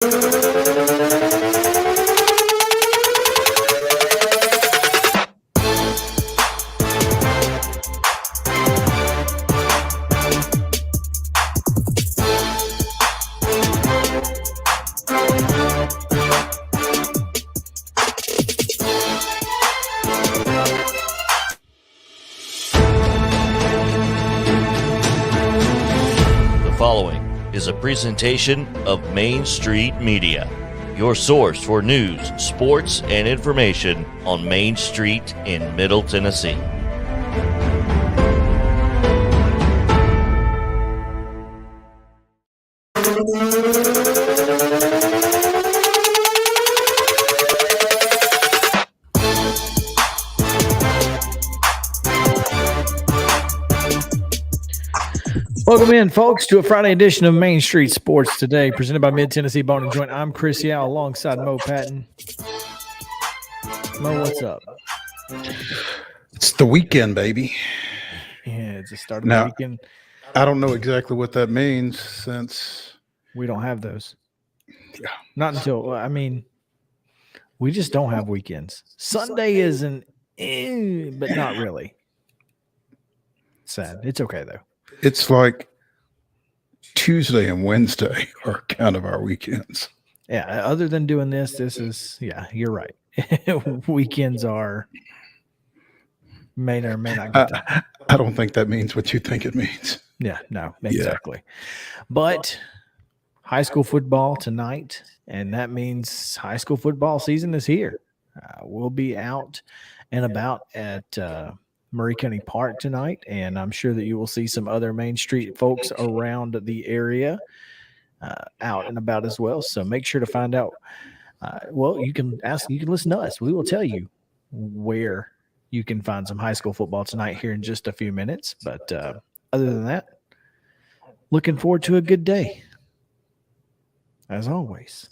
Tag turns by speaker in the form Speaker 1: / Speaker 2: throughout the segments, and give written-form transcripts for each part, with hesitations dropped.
Speaker 1: Following is a presentation of Main Street Media, your source for news, sports, and information on Main Street in Middle Tennessee.
Speaker 2: Welcome in, folks, to a Friday edition of Main Street Sports Today, presented by Mid-Tennessee Bone and Joint. I'm Chris Yao alongside Mo Patton. Mo, what's up?
Speaker 3: It's the weekend, baby.
Speaker 2: Yeah, it's the start of the weekend.
Speaker 3: I don't know exactly what that means since
Speaker 2: we don't have those.
Speaker 3: Yeah.
Speaker 2: Not until, we just don't have weekends. Sunday is but not really. Sad. It's okay, though.
Speaker 3: It's like Tuesday and Wednesday are kind of our weekends.
Speaker 2: Yeah, other than doing this is, you're right. Weekends may or may not get done.
Speaker 3: I don't think that means what you think it means.
Speaker 2: Yeah, no, exactly. Yeah. But high school football tonight, and that means high school football season is here. We'll be out and about at Murray County Park tonight, and I'm sure that you will see some other Main Street folks around the area out and about as well. So make sure to find out. You can listen to us. We will tell you where you can find some high school football tonight here in just a few minutes. But other than that, looking forward to a good day, as always.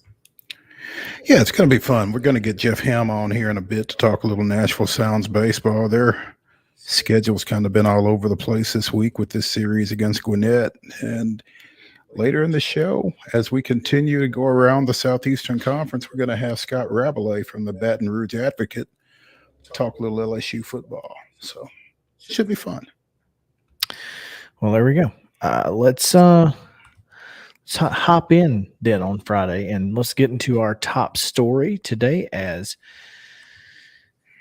Speaker 3: Yeah, it's going to be fun. We're going to get Jeff Ham on here in a bit to talk a little Nashville Sounds baseball. Their schedule's kind of been all over the place this week with this series against Gwinnett. And later in the show, as we continue to go around the Southeastern Conference, we're going to have Scott Rabelais from the Baton Rouge Advocate talk a little LSU football. So it should be fun.
Speaker 2: Well, there we go. Let's hop in then on Friday, and let's get into our top story today as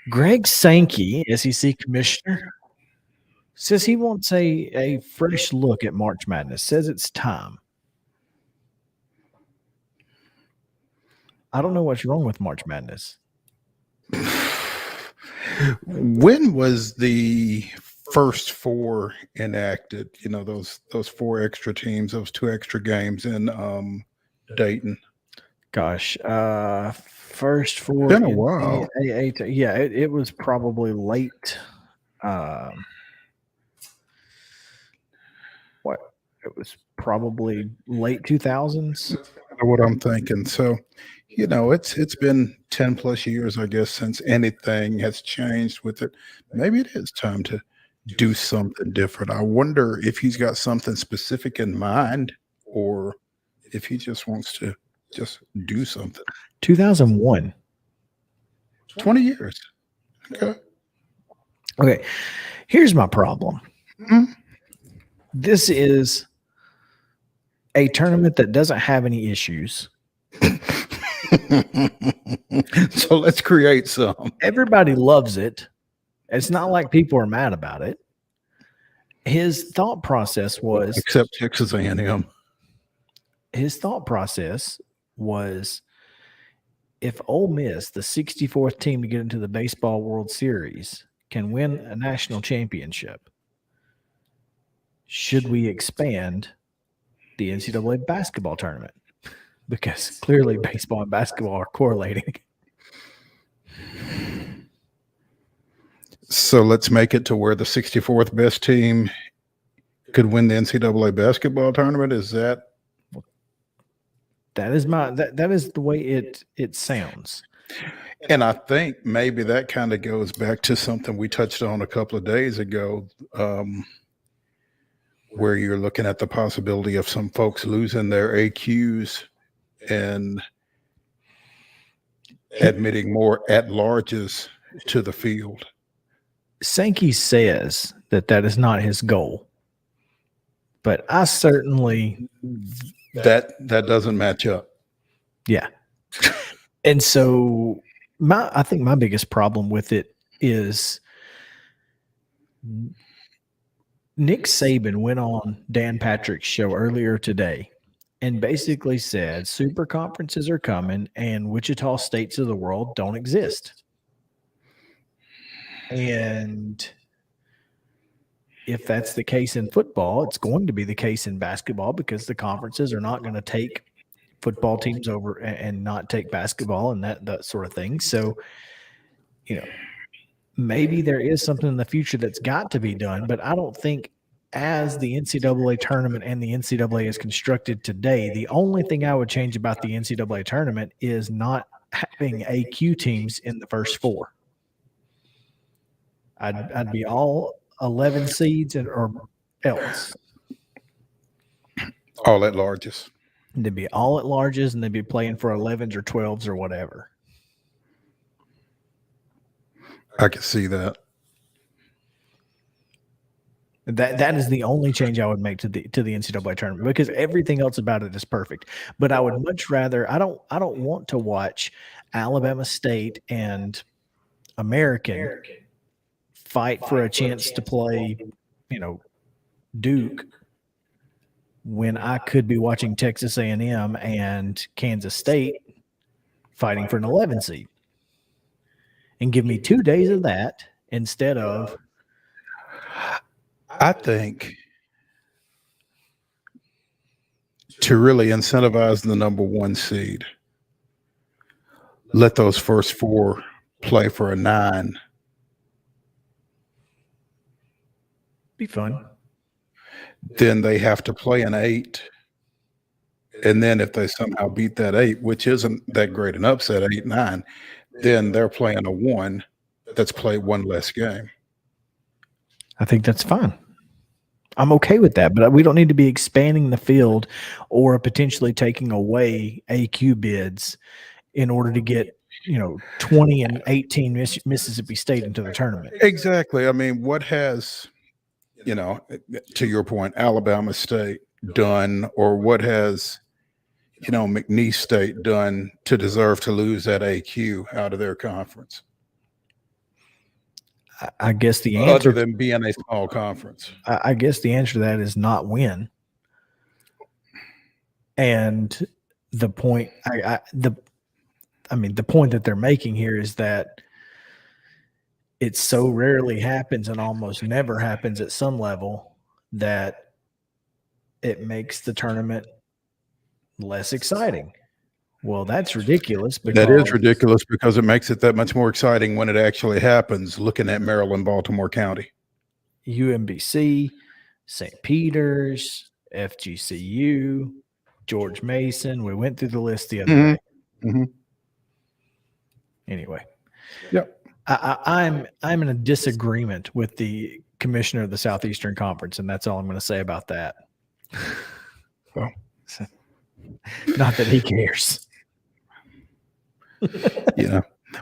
Speaker 2: Greg Sankey, SEC commissioner, says he wants a fresh look at March Madness, says it's time. I don't know what's wrong with March Madness.
Speaker 3: When was the first four enacted? You know, those four extra teams, those two extra games in Dayton.
Speaker 2: Gosh, first four.
Speaker 3: Been a while.
Speaker 2: It was probably late. It was probably late 2000s.
Speaker 3: That's what I'm thinking. So, it's been 10 plus years, I guess, since anything has changed with it. Maybe it is time to do something different. I wonder if he's got something specific in mind, or if he just wants to just do something.
Speaker 2: 2001.
Speaker 3: 20 years.
Speaker 2: Okay. Here's my problem.
Speaker 3: Mm-hmm.
Speaker 2: This is a tournament that doesn't have any issues.
Speaker 3: So let's create some.
Speaker 2: Everybody loves it. It's not like people are mad about it. His thought process was,
Speaker 3: except Texas A&M.
Speaker 2: His thought process was, if Ole Miss, the 64th team to get into the Baseball World Series, can win a national championship, should we expand the NCAA basketball tournament? Because clearly baseball and basketball are correlating.
Speaker 3: So let's make it to where the 64th best team could win the NCAA basketball tournament. Is that?
Speaker 2: That is that is the way it sounds.
Speaker 3: And I think maybe that kind of goes back to something we touched on a couple of days ago, where you're looking at the possibility of some folks losing their AQs and admitting more at-larges to the field.
Speaker 2: Sankey says that is not his goal, but I certainly
Speaker 3: that doesn't match up.
Speaker 2: Yeah. And so I think my biggest problem with it is Nick Saban went on Dan Patrick's show earlier today and basically said super conferences are coming and Wichita states of the world don't exist. And if that's the case in football, it's going to be the case in basketball because the conferences are not going to take football teams over and not take basketball and that sort of thing. So, maybe there is something in the future that's got to be done, but I don't think as the NCAA tournament and the NCAA is constructed today, the only thing I would change about the NCAA tournament is not having AQ teams in the first four. I'd be all 11 seeds or else.
Speaker 3: All at larges.
Speaker 2: They'd be all at larges and they'd be playing for 11s or 12s or whatever.
Speaker 3: I can see that.
Speaker 2: That is the only change I would make to the NCAA tournament because everything else about it is perfect. But I would much rather I don't want to watch Alabama State and American fight for a chance to play, Duke when I could be watching Texas A&M and Kansas State fighting for an 11 seed. And give me 2 days of that instead of.
Speaker 3: I think to really incentivize the number one seed, let those first four play for a 9.
Speaker 2: Be fun.
Speaker 3: Then they have to play an 8. And then if they somehow beat that 8, which isn't that great an upset, 8-9, then they're playing a 1 that's played one less game.
Speaker 2: I think that's fine. I'm okay with that, but we don't need to be expanding the field or potentially taking away AQ bids in order to get, 20 and 18 Mississippi State into the tournament.
Speaker 3: Exactly. I mean, what has, to your point, Alabama State done, or what has, McNeese State done to deserve to lose that AQ out of their conference?
Speaker 2: I guess the answer,
Speaker 3: other than being a small conference,
Speaker 2: I guess the answer to that is not win. And the point, the point that they're making here is that it so rarely happens and almost never happens at some level that it makes the tournament less exciting. Well, that's ridiculous.
Speaker 3: That is ridiculous because it makes it that much more exciting when it actually happens, looking at Maryland, Baltimore County.
Speaker 2: UMBC, St. Peter's, FGCU, George Mason. We went through the list the other day.
Speaker 3: Mm-hmm.
Speaker 2: Anyway.
Speaker 3: Yep.
Speaker 2: I'm in a disagreement with the commissioner of the Southeastern Conference, and that's all I'm going to say about that.
Speaker 3: Well,
Speaker 2: not that he cares.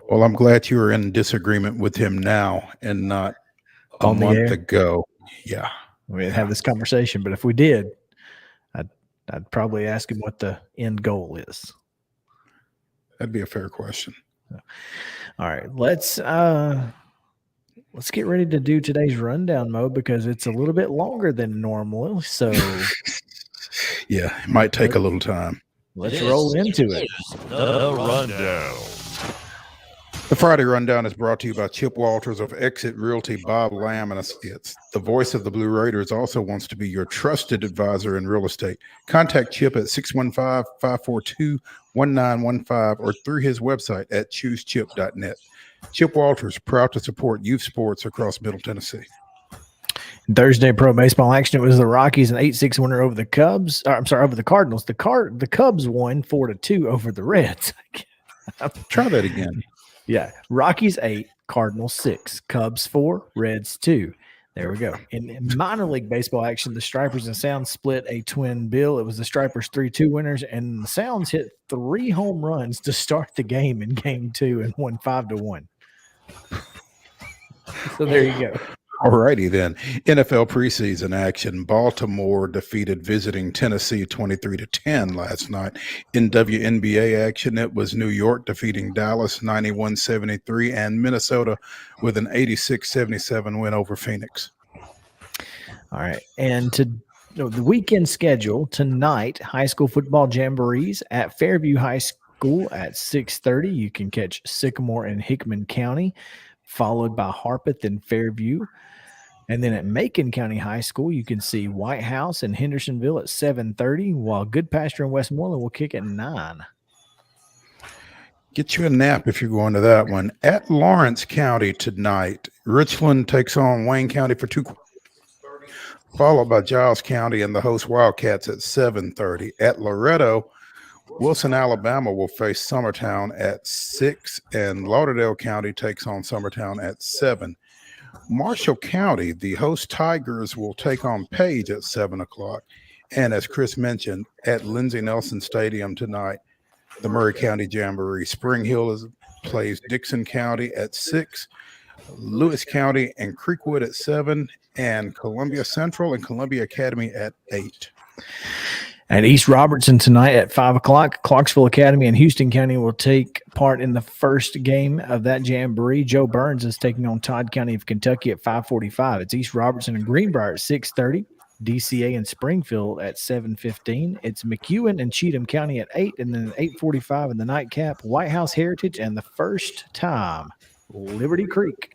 Speaker 3: Well, I'm glad you were in disagreement with him now and not a month ago. Yeah.
Speaker 2: We didn't have this conversation, but if we did, I'd probably ask him what the end goal is.
Speaker 3: That'd be a fair question.
Speaker 2: All right, let's get ready to do today's rundown, Mo, because it's a little bit longer than normal. So
Speaker 3: yeah, it might take a little time.
Speaker 2: Let's roll into it.
Speaker 1: The rundown.
Speaker 3: The Friday Rundown is brought to you by Chip Walters of Exit Realty, Bob Lamb and Associates. The voice of the Blue Raiders also wants to be your trusted advisor in real estate. Contact Chip at 615-542-1915 or through his website at choosechip.net. Chip Walters, proud to support youth sports across Middle Tennessee.
Speaker 2: Thursday pro baseball action. It was the Rockies an 8-6 winner over the Cubs. Over the Cardinals. The Cubs won 4-2 over the Reds.
Speaker 3: Try that again.
Speaker 2: Yeah, Rockies 8, Cardinals 6, Cubs 4, Reds 2. There we go. In minor league baseball action, the Stripers and Sounds split a twin bill. It was the Stripers 3-2 winners, and the Sounds hit 3 home runs to start the game in Game 2 and won 5-1. So there you go.
Speaker 3: All righty then. NFL preseason action. Baltimore defeated visiting Tennessee 23-10 last night. In WNBA action, it was New York defeating Dallas 91-73 and Minnesota with an 86-77 win over Phoenix.
Speaker 2: All right. And the weekend schedule tonight, high school football jamborees at Fairview High School at 6:30. You can catch Sycamore and Hickman County, followed by Harpeth and Fairview. And then at Macon County High School, you can see White House and Hendersonville at 7:30, while Good Pasture and Westmoreland will kick at 9.
Speaker 3: Get you a nap if you're going to that one. At Lawrence County tonight, Richland takes on Wayne County for 2 quarters, followed by Giles County and the host Wildcats at 7:30. At Loretto, Wilson, Alabama will face Summertown at 6, and Lauderdale County takes on Summertown at 7. Marshall County, the host Tigers, will take on Page at 7 o'clock. And as Chris mentioned, at Lindsey Nelson Stadium tonight, the Murray County Jamboree. Spring Hill plays Dixon County at 6, Lewis County and Creekwood at 7, and Columbia Central and Columbia Academy at 8.
Speaker 2: At East Robertson tonight at 5 o'clock, Clarksville Academy and Houston County will take part in the first game of that jamboree. Joe Burns is taking on Todd County of Kentucky at 5:45. It's East Robertson and Greenbrier at 6:30. DCA and Springfield at 7:15. It's McEwen and Cheatham County at 8, and then at 8:45 in the nightcap, White House Heritage and the first time, Liberty Creek.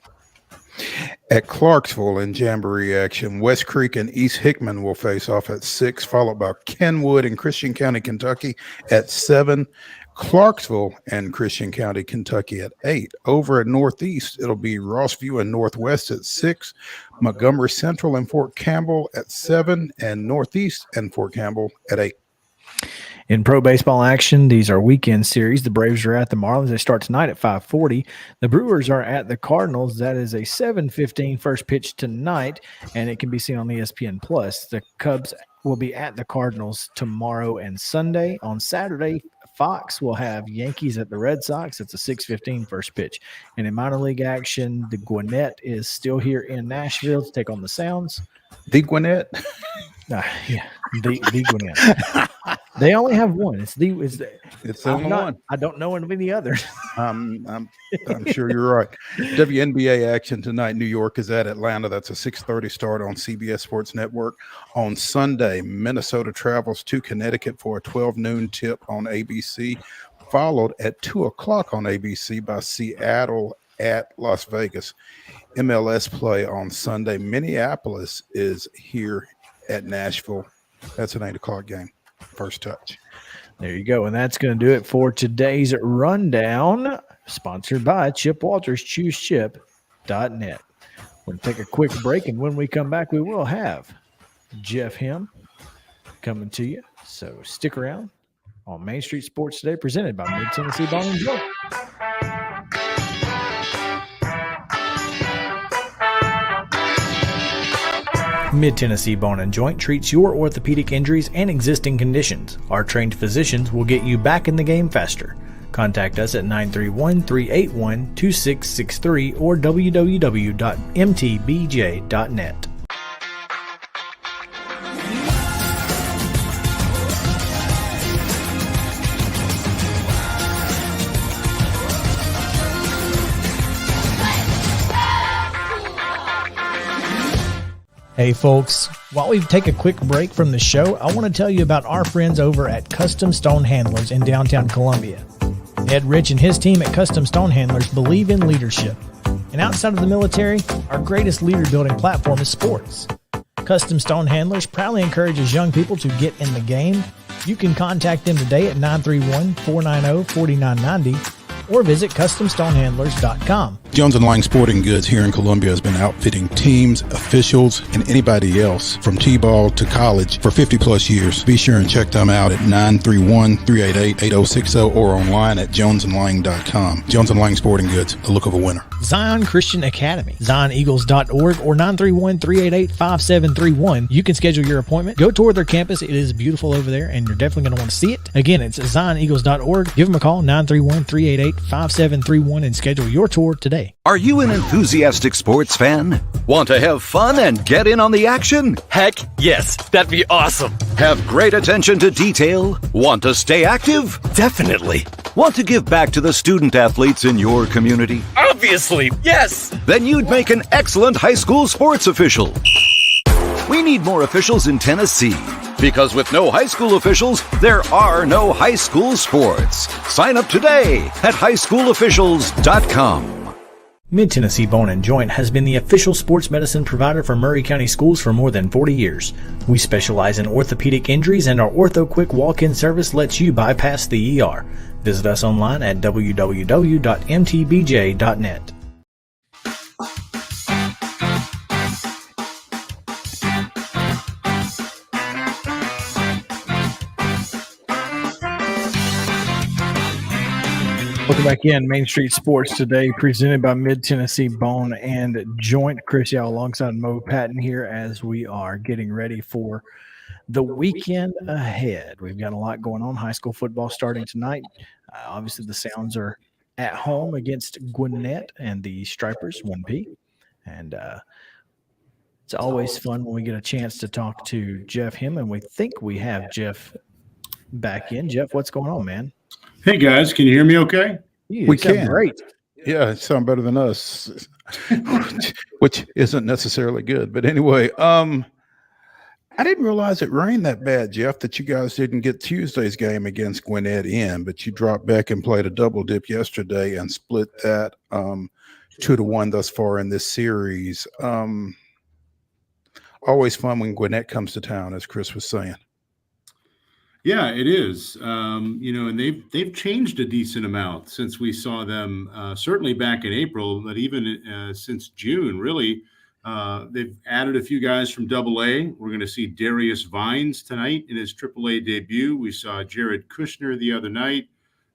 Speaker 3: At Clarksville in jamboree action, West Creek and East Hickman will face off at 6, followed by Kenwood and Christian County, Kentucky at 7. Clarksville and Christian County, Kentucky at 8. Over at Northeast, it'll be Rossview and Northwest at 6, Montgomery Central and Fort Campbell at 7, and Northeast and Fort Campbell at 8.
Speaker 2: In pro baseball action, these are weekend series. The Braves are at the Marlins. They start tonight at 5:40. The Brewers are at the Cardinals. That is a 7:15 first pitch tonight, and it can be seen on ESPN+. The Cubs will be at the Cardinals tomorrow and Sunday. On Saturday, Fox will have Yankees at the Red Sox. It's a 6:15 first pitch. And in minor league action, the Gwinnett is still here in Nashville to take on the Sounds.
Speaker 3: The Gwinnett?
Speaker 2: Yeah, the Gwinnett. They only have one. It's the
Speaker 3: only one.
Speaker 2: I don't know of any others.
Speaker 3: I'm sure you're right. WNBA action tonight. New York is at Atlanta. That's a 6:30 start on CBS Sports Network. On Sunday, Minnesota travels to Connecticut for a 12 noon tip on ABC, followed at 2 o'clock on ABC by Seattle at Las Vegas. MLS play on Sunday. Minneapolis is here at Nashville. That's an 8 o'clock game. First touch.
Speaker 2: There you go. And that's going to do it for today's rundown, sponsored by Chip Walters, ChooseChip.net. We're going to take a quick break, and when we come back, we will have Jeff Him coming to you. So stick around on Main Street Sports Today, presented by Mid-Tennessee Bone and Joint. Mid-Tennessee Bone and Joint treats your orthopedic injuries and existing conditions. Our trained physicians will get you back in the game faster. Contact us at 931-381-2663 or www.mtbj.net. Hey folks, while we take a quick break from the show, I want to tell you about our friends over at Custom Stone Handlers in downtown Columbia. Ed Rich and his team at Custom Stone Handlers believe in leadership. And outside of the military, our greatest leader building platform is sports. Custom Stone Handlers proudly encourages young people to get in the game. You can contact them today at 931-490-4990 or visit CustomStonehandlers.com.
Speaker 3: Jones and Lang Sporting Goods here in Columbia has been outfitting teams, officials, and anybody else from T-ball to college for 50 plus years. Be sure and check them out at 931-388-8060 or online at jonesandlang.com. Jones and Lang Sporting Goods, the look of a winner.
Speaker 2: Zion Christian Academy, zioneagles.org or 931-388-5731. You can schedule your appointment. Go tour their campus. It is beautiful over there, and you're definitely going to want to see it. Again, it's zioneagles.org. Give them a call, 931-388-5731, and schedule your tour today.
Speaker 4: Are you an enthusiastic sports fan? Want to have fun and get in on the action?
Speaker 5: Heck, yes, that'd be awesome.
Speaker 4: Have great attention to detail? Want to stay active?
Speaker 5: Definitely.
Speaker 4: Want to give back to the student athletes in your community?
Speaker 5: Obviously, yes.
Speaker 4: Then you'd make an excellent high school sports official. We need more officials in Tennessee. Because with no high school officials, there are no high school sports. Sign up today at highschoolofficials.com.
Speaker 2: Mid-Tennessee Bone and Joint has been the official sports medicine provider for Murray County Schools for more than 40 years. We specialize in orthopedic injuries, and our Ortho Quick walk-in service lets you bypass the ER. Visit us online at www.mtbj.net. Welcome back in. Main Street Sports today, presented by Mid-Tennessee Bone and Joint. Chris Yao alongside Mo Patton here as we are getting ready for the weekend ahead. We've got a lot going on. High school football starting tonight. Obviously, the Sounds are at home against Gwinnett and the Stripers, 1P. And it's always fun when we get a chance to talk to Jeff Him, we think we have Jeff back in. Jeff, what's going on, man?
Speaker 6: Hey guys, can you hear me okay?
Speaker 3: We can.
Speaker 2: Great.
Speaker 3: Yeah, it sounds better than us, which isn't necessarily good. But anyway, I didn't realize it rained that bad, Jeff, that you guys didn't get Tuesday's game against Gwinnett in, but you dropped back and played a double dip yesterday and split that 2-1 thus far in this series. Always fun when Gwinnett comes to town, as Chris was saying.
Speaker 6: Yeah, it is. And they've changed a decent amount since we saw them, certainly back in April, but even since June, really. They've added a few guys from AA. We're going to see Darius Vines tonight in his AAA debut. We saw Jared Kushner the other night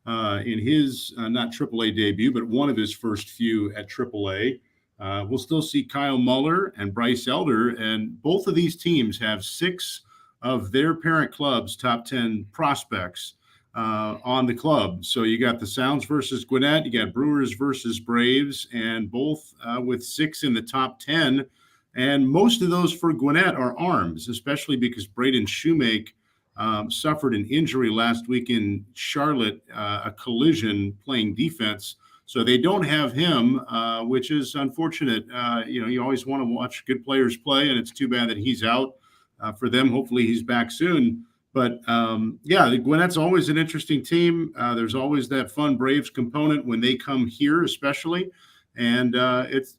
Speaker 6: in his not AAA debut, but one of his first few at AAA. We'll still see Kyle Muller and Bryce Elder, and both of these teams have 6 of their parent club's top 10 prospects on the club. So you got the Sounds versus Gwinnett, you got Brewers versus Braves, and both with 6 in the top 10. And most of those for Gwinnett are arms, especially because Braden Shoemake suffered an injury last week in Charlotte, a collision playing defense. So they don't have him, which is unfortunate. You always want to watch good players play, and it's too bad that he's out. For them, hopefully he's back soon. But Gwinnett's always an interesting team. There's always that fun Braves component when they come here, especially. And it's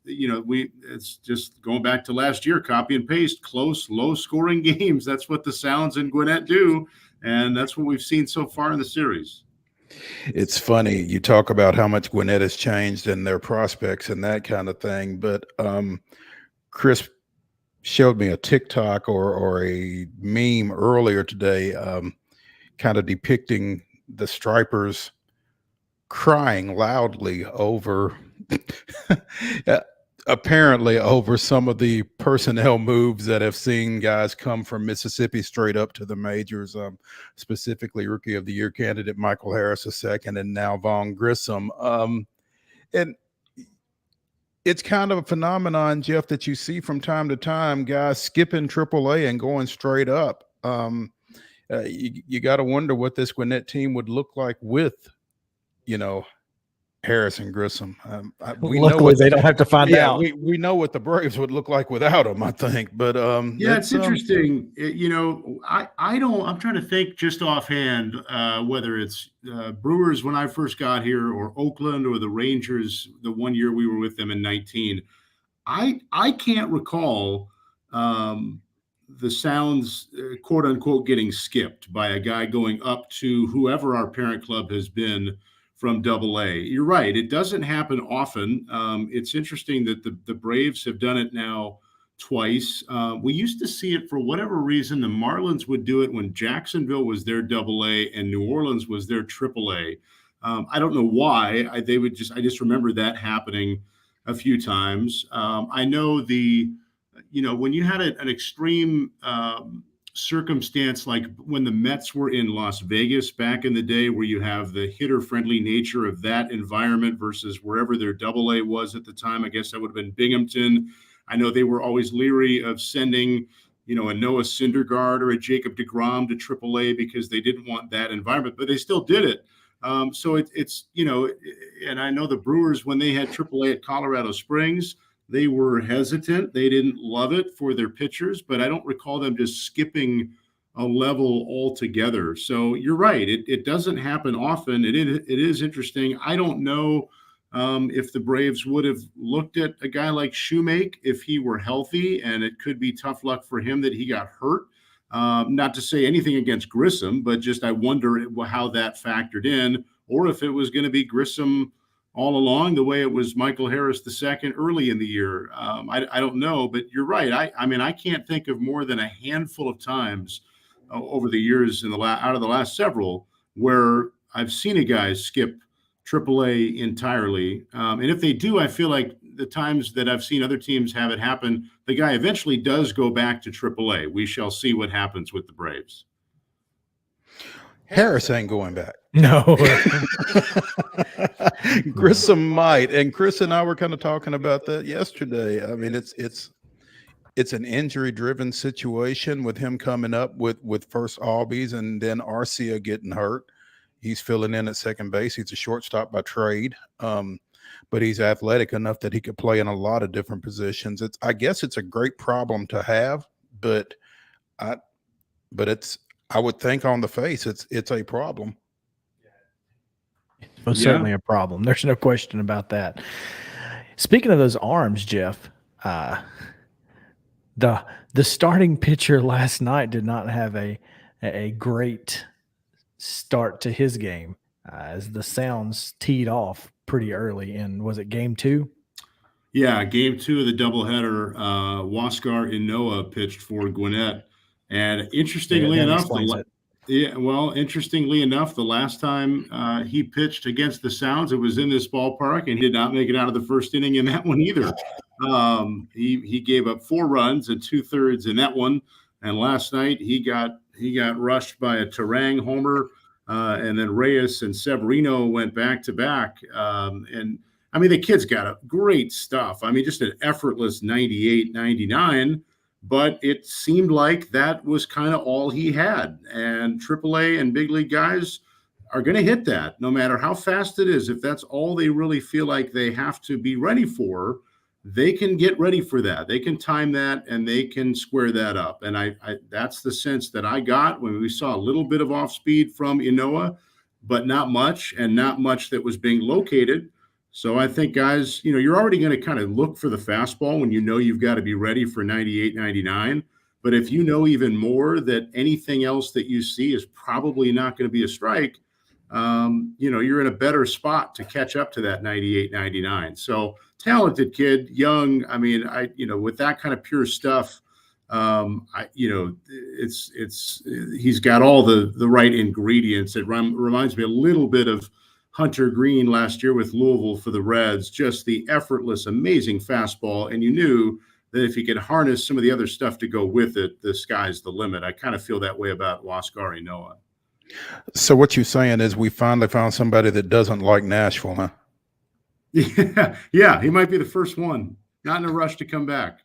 Speaker 6: just going back to last year, copy and paste, close, low scoring games. That's what the Sounds and Gwinnett do. And that's what we've seen so far in the series.
Speaker 3: It's funny. You talk about how much Gwinnett has changed and their prospects and that kind of thing. But Chris showed me a TikTok or a meme earlier today, kind of depicting the Stripers crying loudly over apparently over some of the personnel moves that have seen guys come from Mississippi straight up to the majors, specifically Rookie of the Year candidate Michael Harris II and now Vaughn Grissom. And it's kind of a phenomenon, Jeff, that you see from time to time, guys skipping AAA and going straight up. You got to wonder what this Gwinnett team would look like with, Harris and Grissom.
Speaker 2: Luckily, they don't have to find out.
Speaker 3: We know what the Braves would look like without them, I think. But
Speaker 6: it's interesting. I'm trying to think just offhand whether it's Brewers when I first got here, or Oakland, or the Rangers the one year we were with them in 19. I can't recall the Sounds, quote unquote, getting skipped by a guy going up to whoever our parent club has been from AA. You're right. It doesn't happen often. It's interesting that the Braves have done it now twice. We used to see it for whatever reason. The Marlins would do it when Jacksonville was their AA and New Orleans was their AAA. I don't know why. I just remember that happening a few times. I know when you had an extreme circumstance like when the Mets were in Las Vegas back in the day, where you have the hitter-friendly nature of that environment versus wherever their AA was at the time. I guess that would have been Binghamton. I know they were always leery of sending, a Noah Syndergaard or a Jacob deGrom to AAA because they didn't want that environment, but they still did it. So it's and I know the Brewers, when they had AAA at Colorado Springs, they were hesitant. They didn't love it for their pitchers, but I don't recall them just skipping a level altogether. So you're right. It doesn't happen often. It is interesting. I don't know if the Braves would have looked at a guy like Shoemake if he were healthy, and it could be tough luck for him that he got hurt. Not to say anything against Grissom, but just I wonder how that factored in, or if it was going to be Grissom all along, the way it was Michael Harris II early in the year. I don't know, but you're right. I mean, I can't think of more than a handful of times over the years out of the last several where I've seen a guy skip AAA entirely. And if they do, I feel like the times that I've seen other teams have it happen, the guy eventually does go back to AAA. We shall see what happens with the Braves.
Speaker 3: Harris ain't going back.
Speaker 2: No.
Speaker 3: Grissom might, and Chris and I were kind of talking about that yesterday. I mean, it's an injury-driven situation with him coming up with first Albies and then Arcia getting hurt. He's filling in at second base. He's a shortstop by trade, but he's athletic enough that he could play in a lot of different positions. I guess it's a great problem to have, but I would think on the face it's a problem.
Speaker 2: Well, certainly a problem. There's no question about that. Speaking of those arms, Jeff, the starting pitcher last night did not have a great start to his game, as the Sounds teed off pretty early in, was it game 2?
Speaker 6: Yeah, game 2 of the doubleheader. Huascar Inoa pitched for Gwinnett, and interestingly enough, the last time he pitched against the Sounds, it was in this ballpark, and he did not make it out of the first inning in that one either. He gave up 4 runs and 2/3 in that one, and last night he got rushed by a Terang homer, and then Reyes and Severino went back to back. And I mean, the kid's got a great stuff. I mean, just an effortless 98, 99. But it seemed like that was kind of all he had. And AAA and big league guys are going to hit that no matter how fast it is. If that's all they really feel like they have to be ready for, they can get ready for that. They can time that and they can square that up. And I that's the sense that I got when we saw a little bit of off speed from Inoa, but not much, and not much that was being located. So I think, guys, you're already going to kind of look for the fastball when you've got to be ready for 98, 99. But if you know even more that anything else that you see is probably not going to be a strike, you're in a better spot to catch up to that 98, 99. So talented kid, young. I mean, with that kind of pure stuff, he's got all the right ingredients. It reminds me a little bit of Hunter Green last year with Louisville for the Reds, just the effortless, amazing fastball. And you knew that if you could harness some of the other stuff to go with it, the sky's the limit. I kind of feel that way about Huascar Inoa.
Speaker 3: So what you're saying is we finally found somebody that doesn't like Nashville, huh?
Speaker 6: Yeah, he might be the first one. Not in a rush to come back.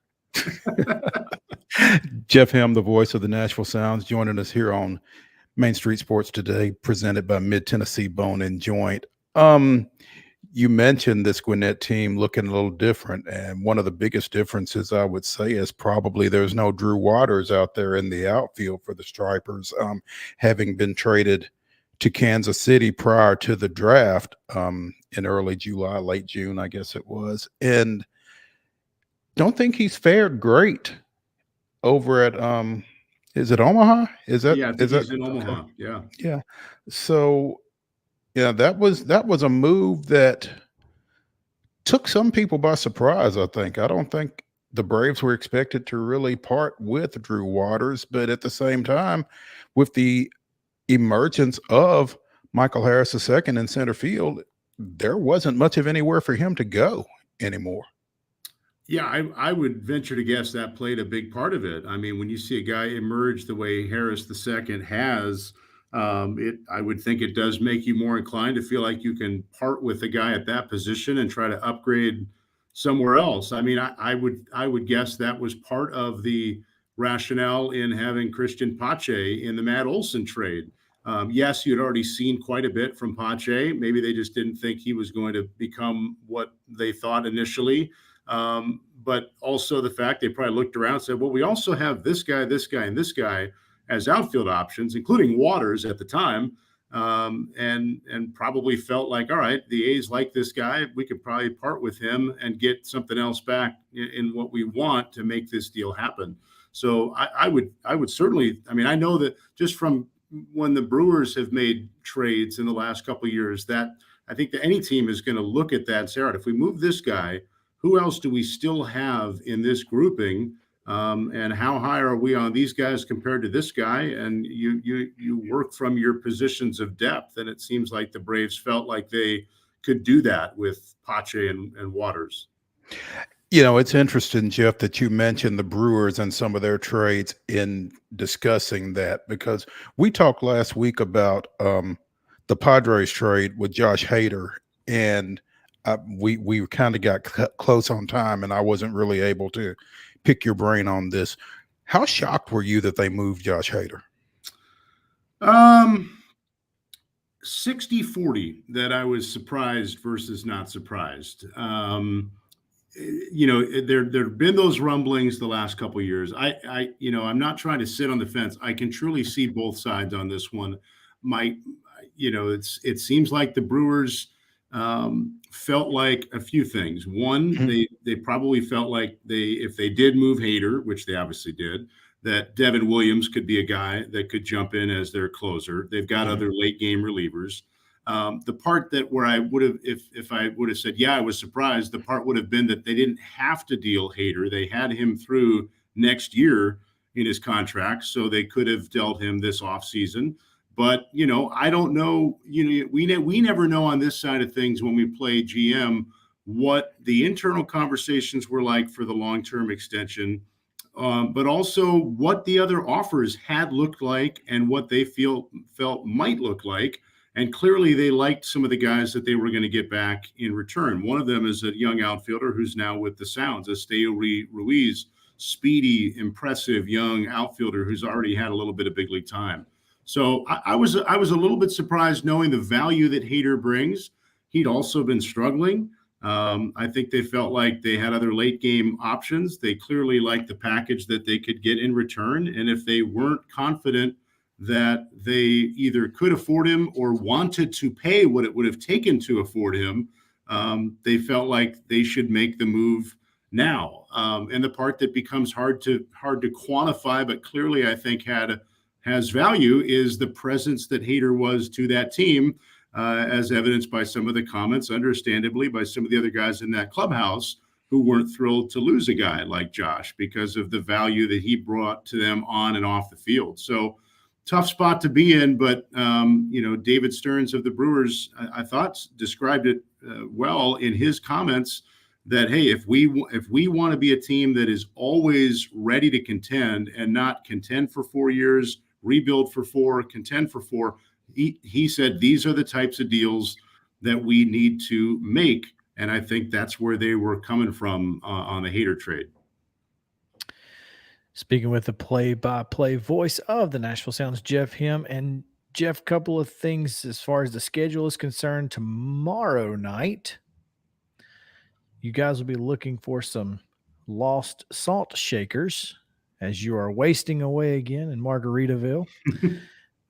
Speaker 3: Jeff Helm, the voice of the Nashville Sounds, joining us here on Main Street Sports Today, presented by Mid-Tennessee Bone and Joint. You mentioned this Gwinnett team looking a little different, and one of the biggest differences I would say is probably there's no Drew Waters out there in the outfield for the Stripers, having been traded to Kansas City prior to the draft in early July, late June, I guess it was, and don't think he's fared great over at is it Omaha? Is that?
Speaker 6: Yeah,
Speaker 3: is that
Speaker 6: in Omaha?
Speaker 3: Yeah. So Yeah, that was a move that took some people by surprise, I think. I don't think the Braves were expected to really part with Drew Waters, but at the same time, with the emergence of Michael Harris II in center field, there wasn't much of anywhere for him to go anymore.
Speaker 6: Yeah, I would venture to guess that played a big part of it. I mean, when you see a guy emerge the way Harris II has, I would think it does make you more inclined to feel like you can part with a guy at that position and try to upgrade somewhere else. I mean, I would guess that was part of the rationale in having Christian Pache in the Matt Olson trade. Yes, you'd already seen quite a bit from Pache. Maybe they just didn't think he was going to become what they thought initially. But also the fact they probably looked around and said, well, we also have this guy, and this guy as outfield options, including Waters at the time, and probably felt like, all right, the A's like this guy. We could probably part with him and get something else back in what we want to make this deal happen. So I would certainly, I mean, I know that just from when the Brewers have made trades in the last couple of years, that I think that any team is going to look at that and say, all right, if we move this guy, who else do we still have in this grouping? And how high are we on these guys compared to this guy? And you work from your positions of depth. And it seems like the Braves felt like they could do that with Pache and Waters.
Speaker 3: You know, it's interesting, Jeff, that you mentioned the Brewers and some of their trades in discussing that, because we talked last week about the Padres trade with Josh Hader, and we kind of got close on time, and I wasn't really able to pick your brain on this. How shocked were you that they moved Josh Hader?
Speaker 6: 60-40 that I was surprised versus not surprised. You know, there've been those rumblings the last couple of years. I'm not trying to sit on the fence. I can truly see both sides on this one. It seems like the Brewers felt like a few things. One, they probably felt like if they did move Hader, which they obviously did, that Devin Williams could be a guy that could jump in as their closer. They've got other late game relievers. The part that where I would have, if I would have said, yeah, I was surprised, the part would have been that they didn't have to deal Hader. They had him through next year in his contract, so they could have dealt him this offseason. But, I don't know, we never know on this side of things when we play GM what the internal conversations were like for the long-term extension, but also what the other offers had looked like and what they felt might look like. And clearly they liked some of the guys that they were going to get back in return. One of them is a young outfielder who's now with the Sounds, Esteo Ruiz, speedy, impressive young outfielder who's already had a little bit of big league time. So I was a little bit surprised knowing the value that Hader brings. He'd also been struggling. I think they felt like they had other late game options. They clearly liked the package that they could get in return. And if they weren't confident that they either could afford him or wanted to pay what it would have taken to afford him, they felt like they should make the move now. And the part that becomes hard to quantify, but clearly I think has value, is the presence that Hader was to that team, as evidenced by some of the comments, understandably, by some of the other guys in that clubhouse who weren't thrilled to lose a guy like Josh because of the value that he brought to them on and off the field. So tough spot to be in, but David Stearns of the Brewers, I thought described it well in his comments that, hey, if we want to be a team that is always ready to contend and not contend for 4 years, rebuild for 4, contend for 4, he said these are the types of deals that we need to make. And I think that's where they were coming from on the Hader trade.
Speaker 2: Speaking with the play-by-play voice of the Nashville Sounds, Jeff Him. And Jeff, couple of things as far as the schedule is concerned. Tomorrow night, you guys will be looking for some lost salt shakers as you are wasting away again in Margaritaville.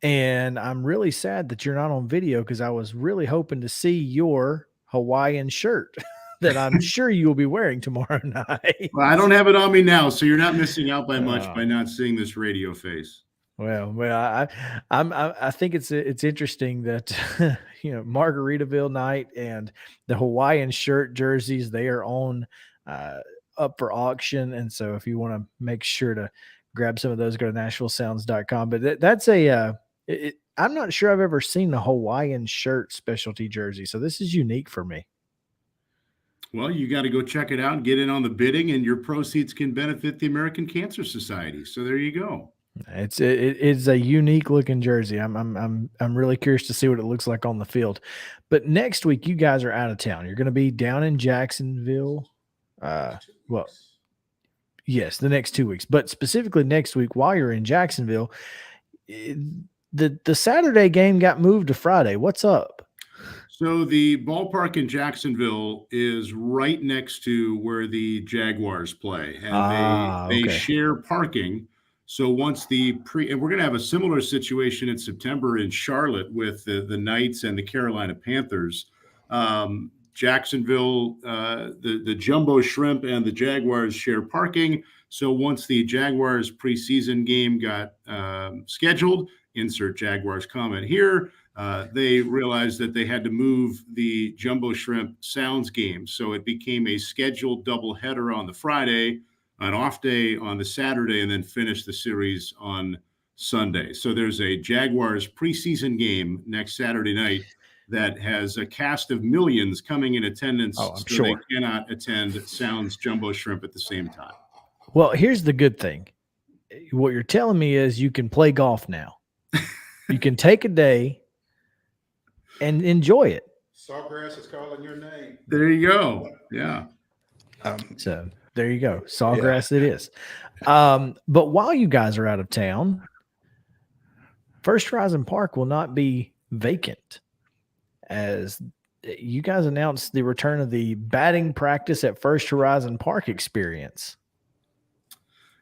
Speaker 2: And I'm really sad that you're not on video, because I was really hoping to see your Hawaiian shirt that I'm sure you will be wearing tomorrow night.
Speaker 6: Well, I don't have it on me now, so you're not missing out by much by not seeing this radio face.
Speaker 2: I think it's interesting that Margaritaville night and the Hawaiian shirt jerseys, they are on up for auction, and so if you want to make sure to grab some of those, go to NashvilleSounds.com. But that's I'm not sure I've ever seen a Hawaiian shirt specialty jersey, so this is unique for me.
Speaker 6: Well, you got to go check it out and get in on the bidding, and your proceeds can benefit the American Cancer Society. So there you go.
Speaker 2: It's a unique looking jersey. I'm really curious to see what it looks like on the field. But next week, you guys are out of town. You're going to be down in Jacksonville. Yes, the next 2 weeks. But specifically next week, while you're in Jacksonville, the Saturday game got moved to Friday. What's up?
Speaker 6: So the ballpark in Jacksonville is right next to where the Jaguars play, and they share parking. So once and we're going to have a similar situation in September in Charlotte with the Knights and the Carolina Panthers. Jacksonville, the Jumbo Shrimp and the Jaguars share parking. So once the Jaguars preseason game got scheduled, insert Jaguars comment here, they realized that they had to move the Jumbo Shrimp Sounds game. So it became a scheduled doubleheader on the Friday, an off day on the Saturday, and then finish the series on Sunday. So there's a Jaguars preseason game next Saturday night that has a cast of millions coming in attendance.
Speaker 2: Sure.
Speaker 6: They cannot attend Sounds Jumbo Shrimp at the same time.
Speaker 2: Well, here's the good thing. What you're telling me is you can play golf now. You can take a day and enjoy it.
Speaker 3: Sawgrass is calling your name.
Speaker 6: There you go. Yeah.
Speaker 2: So there you go. Sawgrass it is. But while you guys are out of town, First Horizon Park will not be vacant, as you guys announced the return of the batting practice at First Horizon Park experience.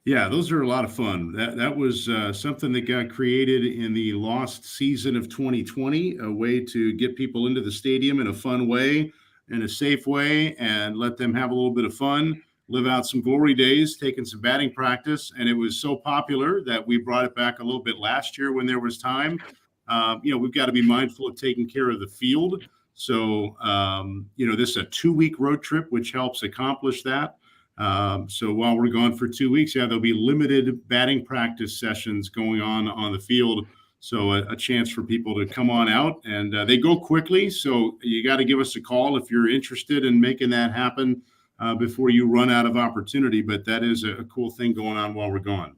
Speaker 6: Yeah, those are a lot of fun. That was something that got created in the lost season of 2020, a way to get people into the stadium in a fun way, in a safe way, and let them have a little bit of fun, live out some glory days, taking some batting practice. And it was so popular that we brought it back a little bit last year when there was time. We've got to be mindful of taking care of the field. So, this is a 2-week road trip, which helps accomplish that. So while we're gone for 2 weeks, there'll be limited batting practice sessions going on the field. So a chance for people to come on out, and they go quickly. So you got to give us a call if you're interested in making that happen before you run out of opportunity. But that is a cool thing going on while we're gone.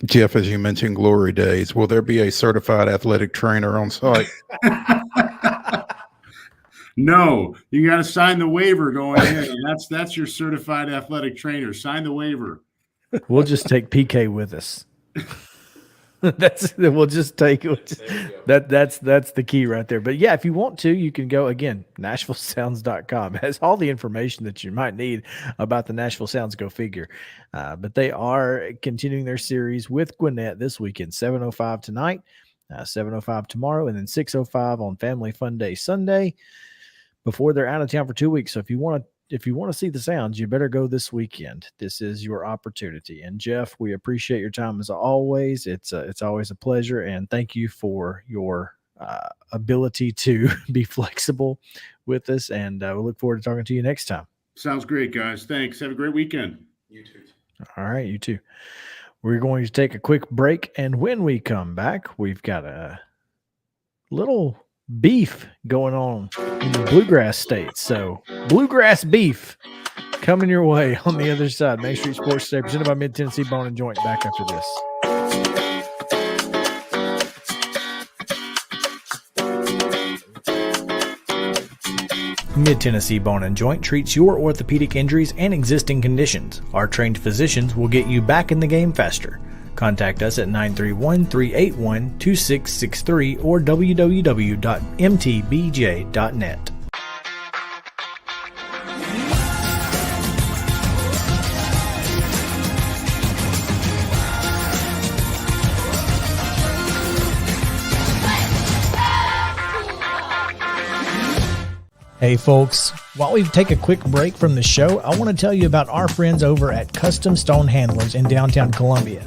Speaker 3: Jeff, as you mentioned, glory days, will there be a certified athletic trainer on site?
Speaker 6: No, you got to sign the waiver going in. And that's your certified athletic trainer. Sign the waiver.
Speaker 2: We'll just take PK with us. That's the key right there. But yeah, if you want to, you can go again. NashvilleSounds.com has all the information that you might need about the Nashville Sounds. Go figure. But they are continuing their series with Gwinnett this weekend. 7:05 tonight, 7:05 tomorrow, and then 6:05 on Family Fun Day Sunday, before they're out of town for 2 weeks. So if you want to see the Sounds, you better go this weekend. This is your opportunity. And Jeff, we appreciate your time as always. It's always a pleasure, and thank you for your ability to be flexible with us. And we look forward to talking to you next time.
Speaker 6: Sounds great, guys. Thanks. Have a great weekend.
Speaker 3: You too.
Speaker 2: All right, you too. We're going to take a quick break, and when we come back, we've got a little beef going on in the bluegrass states. So bluegrass beef coming your way on the other side. Main Street Sports Today, presented by Mid-Tennessee Bone and Joint. Back after this. Mid-Tennessee Bone and Joint treats your orthopedic injuries and existing conditions. Our trained physicians will get you back in the game faster. Contact us at 931-381-2663 or www.mtbj.net. Hey folks, while we take a quick break from the show, I want to tell you about our friends over at Custom Stone Handlers in downtown Columbia.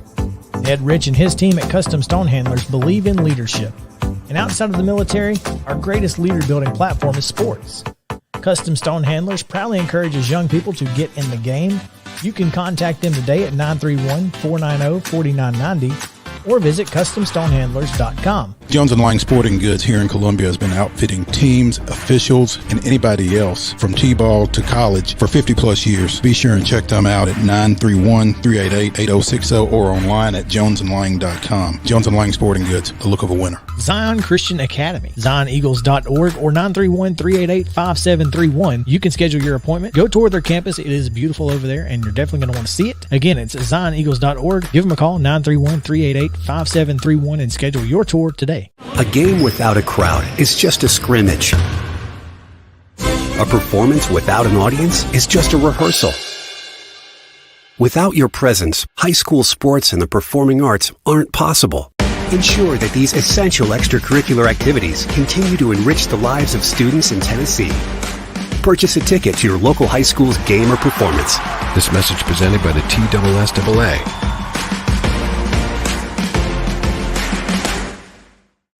Speaker 2: Ed Rich and his team at Custom Stone Handlers believe in leadership. And outside of the military, our greatest leader building platform is sports. Custom Stone Handlers proudly encourages young people to get in the game. You can contact them today at 931-490-4990 or visit CustomStonehandlers.com.
Speaker 3: Jones & Lang Sporting Goods here in Columbia has been outfitting teams, officials, and anybody else from T-ball to college for 50-plus years. Be sure and check them out at 931-388-8060 or online at jonesandlang.com. Jones & Lang Sporting Goods, the look of a winner.
Speaker 2: Zion Christian Academy, ZionEagles.org or 931-388-5731. You can schedule your appointment. Go tour their campus. It is beautiful over there, and you're definitely going to want to see it. Again, it's ZionEagles.org. Give them a call, 931-388-5731, and schedule your tour today.
Speaker 7: A game without a crowd is just a scrimmage. A performance without an audience is just a rehearsal. Without your presence, high school sports and the performing arts aren't possible. Ensure that these essential extracurricular activities continue to enrich the lives of students in Tennessee. Purchase a ticket to your local high school's game or performance.
Speaker 8: This message presented by the TSSAA.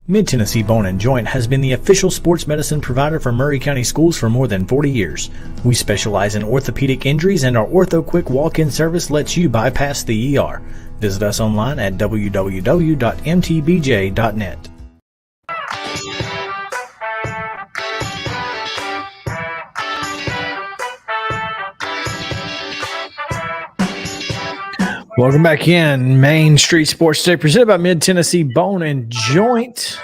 Speaker 2: Mid-Tennessee Bone & Joint has been the official sports medicine provider for Maury County Schools for more than 40 years. We specialize in orthopedic injuries, and our Ortho Quick walk-in service lets you bypass the ER. Visit us online at www.mtbj.net. Welcome back in. Main Street Sports Today, presented by Mid-Tennessee Bone & Joint.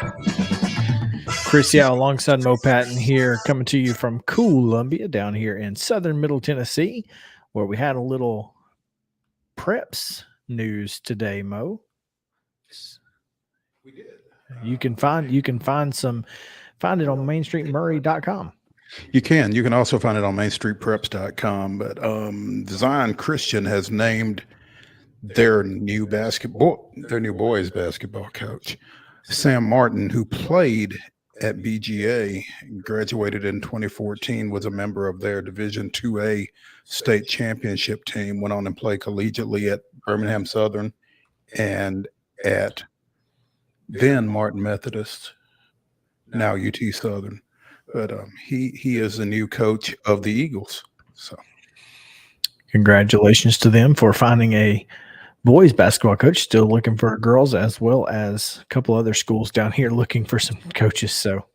Speaker 2: Chris Yao alongside Mo Patton here, coming to you from Columbia down here in southern Middle Tennessee, where we had a little preps news today, Mo.
Speaker 3: We did.
Speaker 2: You can find it on mainstreetmurray.com.
Speaker 3: You can also find it on mainstreetpreps.com. But Zion Christian has named their new boys basketball coach, Sam Martin, who played at BGA, graduated in 2014, was a member of their Division IIA state championship team, went on and played collegiately at Birmingham Southern and at then Martin Methodist, now UT Southern. But he is the new coach of the Eagles. So
Speaker 2: congratulations to them for finding a boys basketball coach. Still looking for girls, as well as a couple other schools down here looking for some coaches. So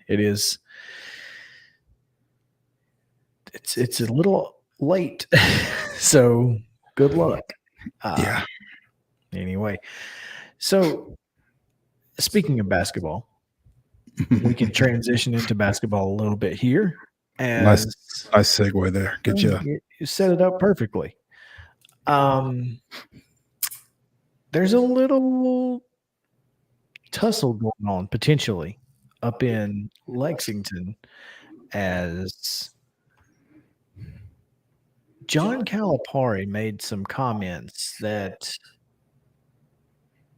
Speaker 2: it's a little late. So good luck. Anyway, so speaking of basketball, we can transition into basketball a little bit here. And
Speaker 3: nice segue there. Good job.
Speaker 2: You set it up perfectly. There's a little tussle going on potentially up in Lexington as John Calipari made some comments that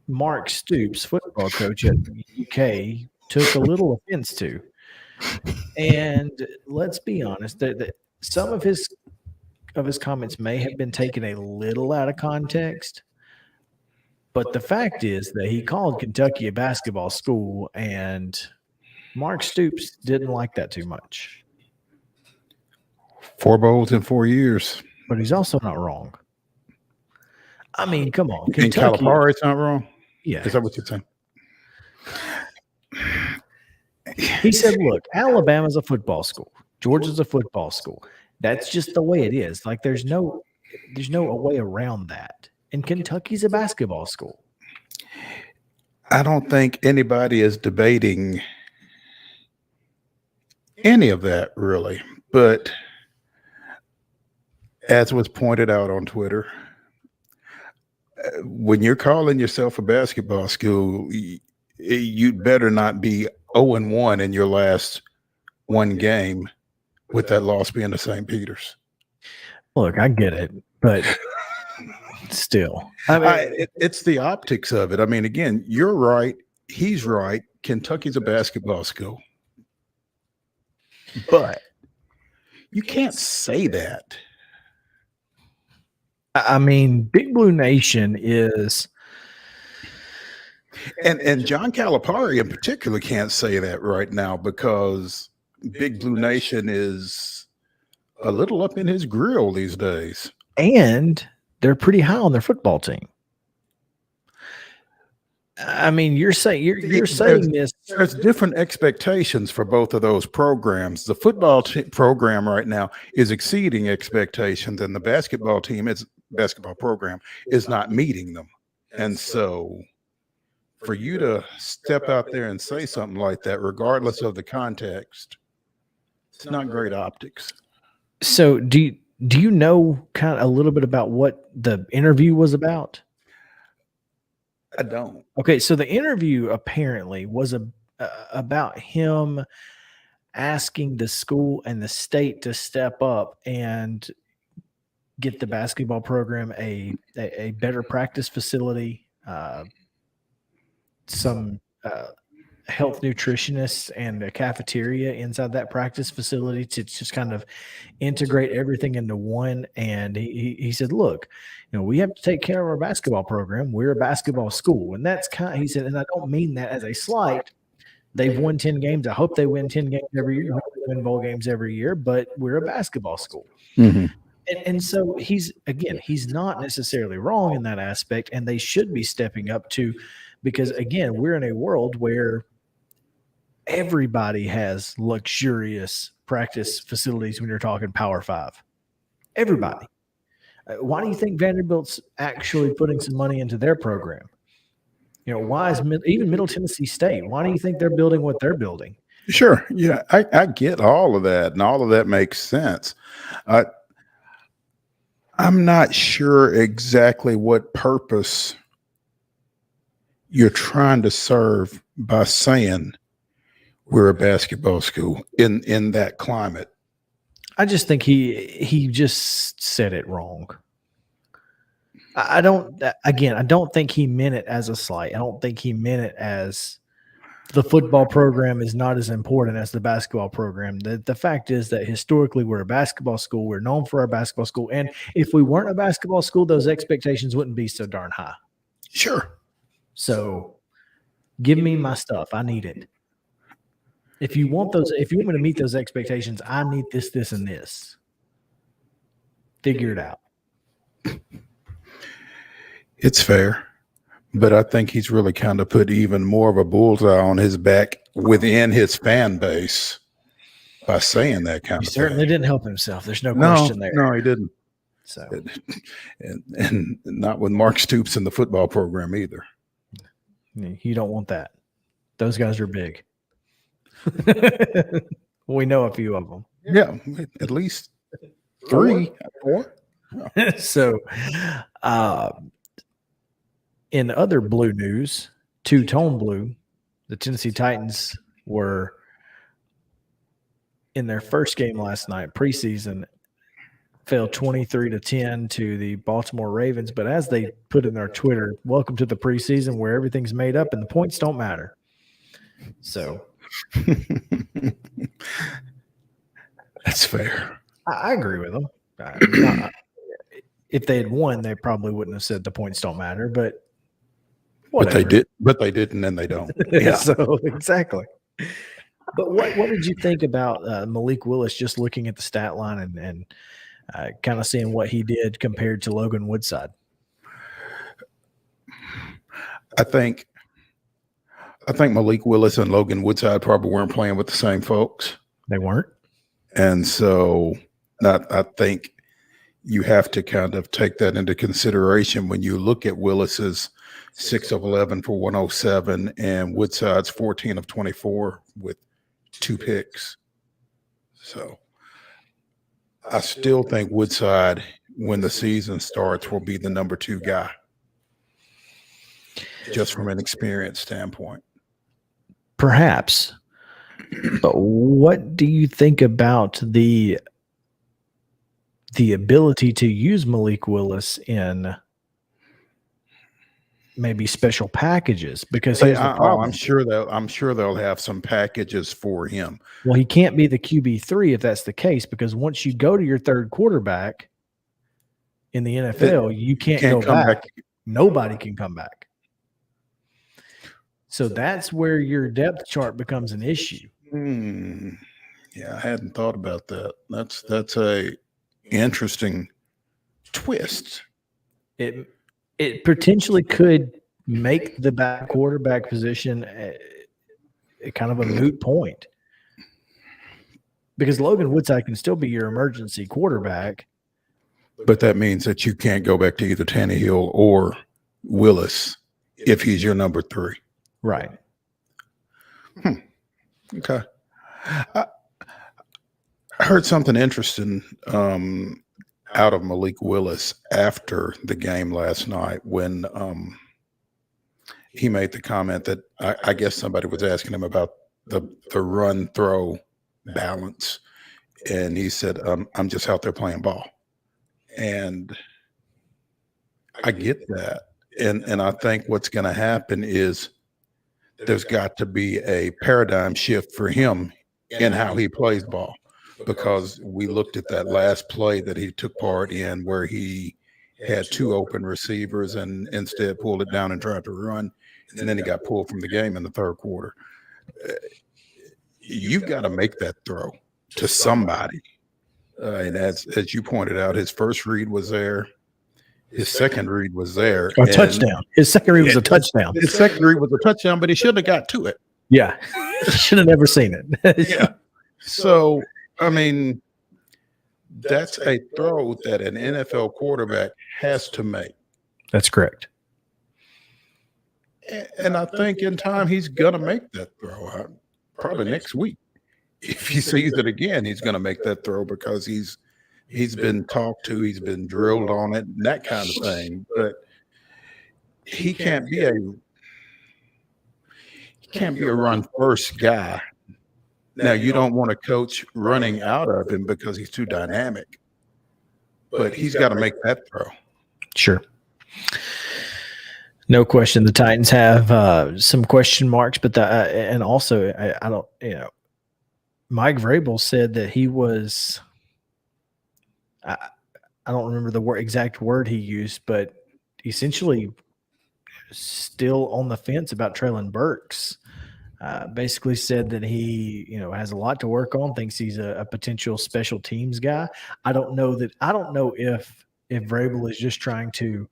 Speaker 2: Mark Stoops, football coach at the UK, took a little offense to. And let's be honest, that some of his comments may have been taken a little out of context, but the fact is that he called Kentucky a basketball school, and Mark Stoops didn't like that too much.
Speaker 3: 4 bowls in 4 years.
Speaker 2: But he's also not wrong. I mean, come on.
Speaker 3: And Calipari's not wrong?
Speaker 2: Yeah.
Speaker 3: Is that what you're saying?
Speaker 2: He said, look, Alabama's a football school. Georgia's a football school. That's just the way it is. Like there's no way around that. And Kentucky's a basketball school.
Speaker 3: I don't think anybody is debating any of that really. But as was pointed out on Twitter, when you're calling yourself a basketball school, you'd better not be 0-1 in your last one game, with that loss being to St. Peter's.
Speaker 2: Look, I get it, but still. I mean,
Speaker 3: it's the optics of it. I mean, again, you're right. He's right. Kentucky's a basketball school. But you can't say that
Speaker 2: I mean, Big Blue Nation is.
Speaker 3: And John Calipari in particular can't say that right now because Big Blue Nation is a little up in his grill these days.
Speaker 2: And they're pretty high on their football team. I mean, you're saying this.
Speaker 3: There's different expectations for both of those programs. The football program right now is exceeding expectations, and the basketball program is not meeting them. And so, for you to step out there and say something like that, regardless of the context, it's not great optics.
Speaker 2: So, do you know kind of a little bit about what the interview was about?
Speaker 3: I don't.
Speaker 2: Okay, so the interview apparently was about him asking the school and the state to step up and get the basketball program a better practice facility, some health nutritionists and a cafeteria inside that practice facility to just kind of integrate everything into one. And he said, look, we have to take care of our basketball program. We're a basketball school. And that's he said, and I don't mean that as a slight. They've won 10 games. I hope they win 10 games every year. I hope they win bowl games every year, but we're a basketball school.
Speaker 3: Mm-hmm.
Speaker 2: And so he's not necessarily wrong in that aspect, and they should be stepping up to, because again, we're in a world where everybody has luxurious practice facilities when you're talking Power 5. Everybody. Why do you think Vanderbilt's actually putting some money into their program? Why is even Middle Tennessee State? Why do you think they're building what they're building?
Speaker 3: Sure. Yeah, I get all of that, and all of that makes sense. I'm not sure exactly what purpose you're trying to serve by saying we're a basketball school in that climate.
Speaker 2: I just think he just said it wrong. I don't think he meant it as a slight. I don't think he meant it as the football program is not as important as the basketball program. The fact is that historically we're a basketball school. We're known for our basketball school. And if we weren't a basketball school, those expectations wouldn't be so darn high.
Speaker 3: Sure.
Speaker 2: So give me my stuff. I need it. If you want me to meet those expectations, I need this, this, and this. Figure it out.
Speaker 3: It's fair. But I think he's really kind of put even more of a bullseye on his back within his fan base by saying that kind of thing. He
Speaker 2: certainly didn't help himself. There's no question there.
Speaker 3: No, he didn't.
Speaker 2: So,
Speaker 3: and not with Mark Stoops in the football program either.
Speaker 2: You don't want that. Those guys are big. We know a few of them.
Speaker 3: Yeah, at least 3, 4.
Speaker 2: So, in other blue news, two-tone blue, the Tennessee Titans were in their first game last night, preseason, fell 23-10 to the Baltimore Ravens. But as they put in their Twitter, welcome to the preseason where everything's made up and the points don't matter. So
Speaker 3: that's fair.
Speaker 2: I agree with them. If they had won, they probably wouldn't have said the points don't matter, but whatever.
Speaker 3: But they didn't, and they don't. Yeah.
Speaker 2: So exactly. But what did you think about Malik Willis, just looking at the stat line and kind of seeing what he did compared to Logan Woodside?
Speaker 3: I think Malik Willis and Logan Woodside probably weren't playing with the same folks.
Speaker 2: They weren't.
Speaker 3: And so I think you have to kind of take that into consideration when you look at Willis's 6 of 11 for 107 and Woodside's 14 of 24 with 2 picks. So I still think Woodside, when the season starts, will be the number 2 guy, just from an experience standpoint.
Speaker 2: Perhaps. But what do you think about the ability to use Malik Willis in maybe special packages? Because
Speaker 3: I'm sure they'll have some packages for him.
Speaker 2: Well, he can't be the QB3 if that's the case, because once you go to your third quarterback, In the NFL, you can't go back. Nobody can come back. So that's where your depth chart becomes an issue.
Speaker 3: Yeah, I hadn't thought about that. That's a interesting twist.
Speaker 2: It potentially could make the quarterback position a kind of a moot point, because Logan Woodside can still be your emergency quarterback.
Speaker 3: But that means that you can't go back to either Tannehill or Willis if he's your number 3.
Speaker 2: Right.
Speaker 3: Okay. I heard something interesting out of Malik Willis after the game last night when he made the comment that I guess somebody was asking him about the run-throw balance. And he said, I'm just out there playing ball. And I get that. And I think what's going to happen is there's got to be a paradigm shift for him in how he plays ball, because we looked at that last play that he took part in where he had 2 open receivers and instead pulled it down and tried to run. And then he got pulled from the game in the third quarter. You've got to make that throw to somebody. And as you pointed out, his first read was there. His second read was there.
Speaker 2: A touchdown. His second read was a touchdown.
Speaker 3: His second read was a touchdown, but he shouldn't have got to it.
Speaker 2: Yeah. Should have never seen it.
Speaker 3: Yeah. So, I mean, that's a throw that an NFL quarterback has to make.
Speaker 2: That's correct.
Speaker 3: And I think in time he's going to make that throw. Probably next week. If he sees it again, he's going to make that throw because he's been talked to, he's been drilled on it, and that kind of thing. But he can't be a run first guy. Now, you don't want to coach running out of him because he's too dynamic, but he's got to make that throw.
Speaker 2: Sure. No question. The Titans have some question marks, but and also I don't, Mike Vrabel said that he was, I don't remember the exact word he used, but essentially still on the fence about Treylon Burks. Basically said that he, has a lot to work on, thinks he's a potential special teams guy. I don't know if Vrabel is just trying to,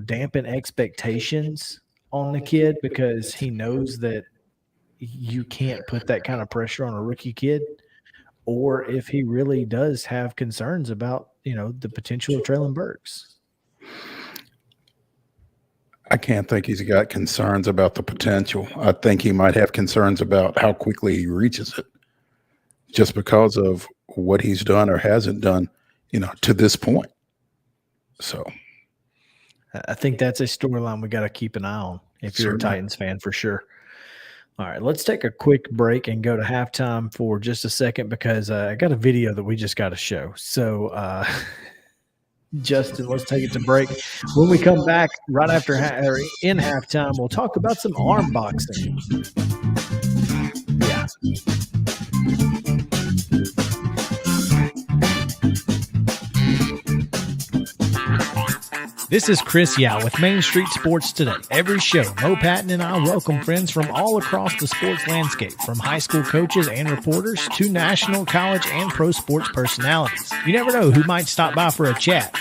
Speaker 2: dampen expectations on the kid because he knows that you can't put that kind of pressure on a rookie kid, or if he really does have concerns about, the potential of Treylon Burks.
Speaker 3: I can't think he's got concerns about the potential. I think he might have concerns about how quickly he reaches it just because of what he's done or hasn't done, to this point. So
Speaker 2: I think that's a storyline we got to keep an eye on if you're a Titans fan, for sure. All right, let's take a quick break and go to halftime for just a second because I got a video that we just got to show. So, Justin, let's take it to break. When we come back right after in halftime, we'll talk about some arm boxing. Yeah. This is Chris Yao with Main Street Sports Today. Every show, Mo Patton and I welcome friends from all across the sports landscape, from high school coaches and reporters to national, college, and pro sports personalities. You never know who might stop by for a chat.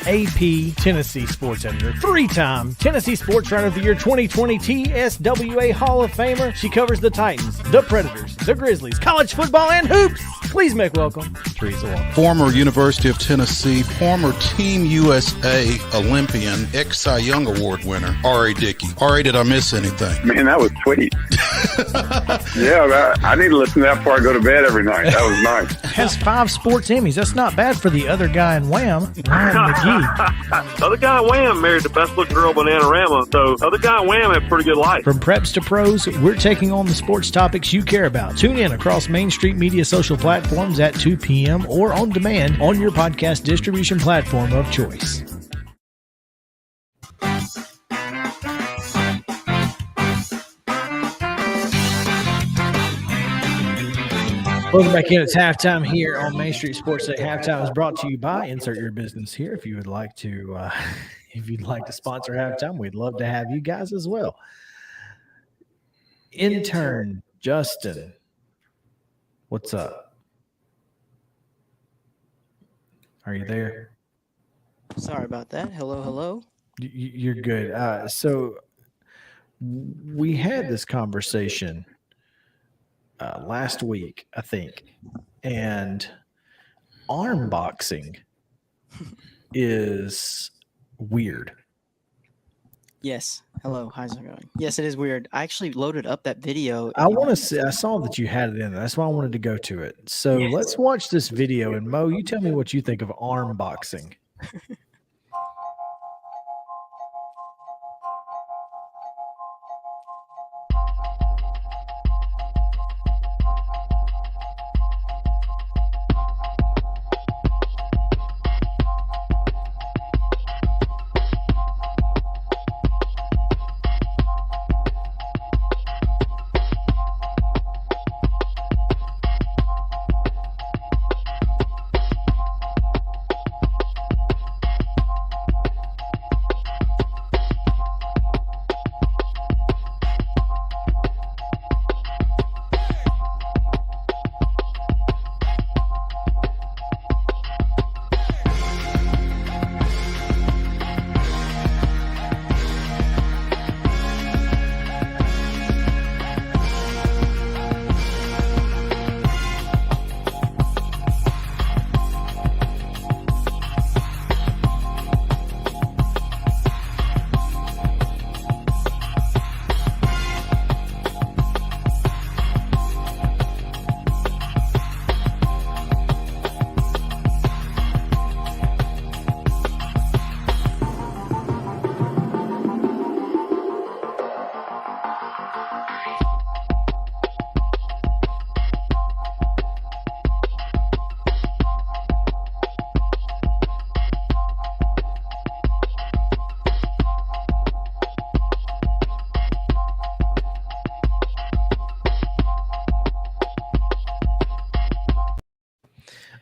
Speaker 2: AP Tennessee sports editor, 3-time Tennessee Sports Writer of the Year 2020 TSWA Hall of Famer. She covers the Titans, the Predators, the Grizzlies, college football, and hoops. Please make welcome Teresa Walker.
Speaker 9: Former University of Tennessee, former Team USA Olympian, ex-Cy Young Award winner, R.A. Dickey. R.A., did I miss anything?
Speaker 10: Man, that was sweet. Yeah, I need to listen to that before I go to bed every night. That was nice.
Speaker 2: Has 5 sports Emmys. That's not bad for the other guy in Wham, Ryan McGee.
Speaker 11: The other guy in Wham married the best looking girl, Bananarama. So the other guy in Wham had a pretty good life.
Speaker 2: From preps to pros, we're taking on the sports topics you care about. Tune in across Main Street Media social platforms at 2 p.m. or on demand on your podcast distribution platform of choice. Welcome back in. It's halftime here on Main Street Sports Day. Halftime is brought to you by Insert Your Business here. If you would like to, sponsor halftime, we'd love to have you guys as well. Intern Justin, what's up? Are you there?
Speaker 12: Sorry about that. Hello.
Speaker 2: You're good. So we had this conversation last week, I think, and arm boxing is weird.
Speaker 12: Yes. Hello. How's it going? Yes, it is weird. I actually loaded up that video.
Speaker 2: I want to see. I saw that you had it in there. That's why I wanted to go to it. So let's watch this video. And Mo, you tell me what you think of arm boxing.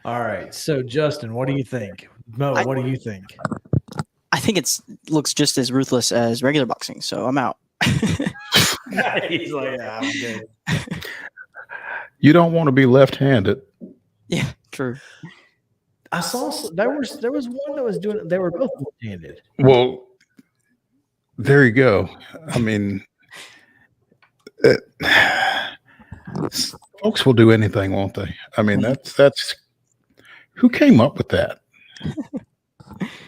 Speaker 2: All right. So, Justin, what do you think? Mo, what do you think?
Speaker 12: I think it looks just as ruthless as regular boxing, so I'm out.
Speaker 2: He's like, yeah, I'm good.
Speaker 3: You don't want to be left-handed.
Speaker 12: Yeah, true.
Speaker 2: I saw there was one that was doing it. They were both left-handed.
Speaker 3: Well, there you go. I mean, folks will do anything, won't they? I mean, that's who came up with that?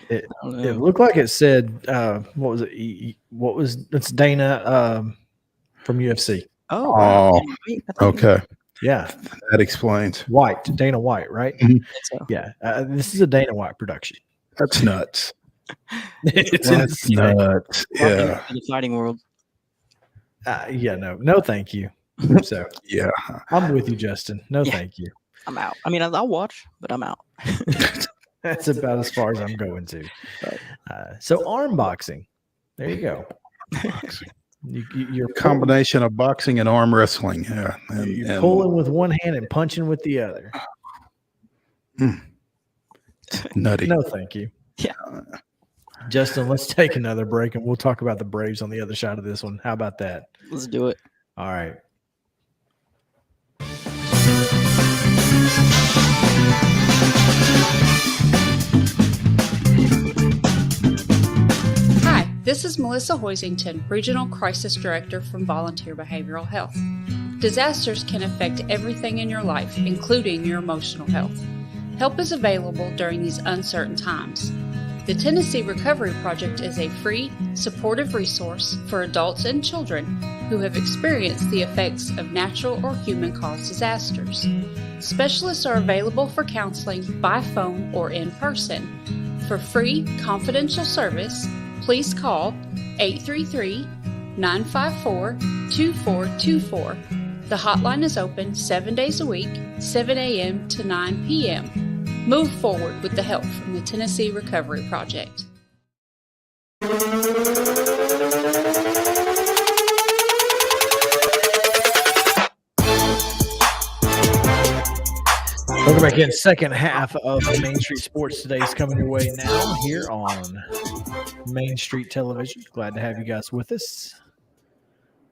Speaker 2: It looked like it said, what was it? It's Dana from UFC.
Speaker 12: Oh, wow.
Speaker 3: Okay.
Speaker 2: Yeah.
Speaker 3: That explains.
Speaker 2: Dana White, right?
Speaker 3: Mm-hmm.
Speaker 12: So.
Speaker 2: Yeah. This is a Dana White production.
Speaker 3: That's nuts.
Speaker 2: It's
Speaker 3: nuts. Yeah.
Speaker 12: In the fighting world.
Speaker 2: No, thank you. So,
Speaker 3: yeah.
Speaker 2: I'm with you, Justin. No, thank you.
Speaker 12: I'm out. I mean, I'll watch, but I'm out.
Speaker 2: That's about as far as I'm going to. So arm boxing. There you go. You're
Speaker 3: combination of boxing and arm wrestling. Yeah.
Speaker 2: You're pulling with one hand and punching with the other.
Speaker 3: Nutty.
Speaker 2: No, thank you.
Speaker 12: Yeah.
Speaker 2: Justin, let's take another break and we'll talk about the Braves on the other side of this one. How about that?
Speaker 12: Let's do it.
Speaker 2: All right.
Speaker 13: Hi, this is Melissa Hoisington, Regional Crisis Director from Volunteer Behavioral Health. Disasters can affect everything in your life, including your emotional health. Help is available during these uncertain times. The Tennessee Recovery Project is a free, supportive resource for adults and children who have experienced the effects of natural or human-caused disasters. Specialists are available for counseling by phone or in person. For free, confidential service, please call 833-954-2424. The hotline is open 7 days a week, 7 a.m. to 9 p.m. Move forward with the help from the Tennessee Recovery Project.
Speaker 2: Welcome back in. Second half of Main Street Sports Today is coming your way now here on Main Street Television. Glad to have you guys with us.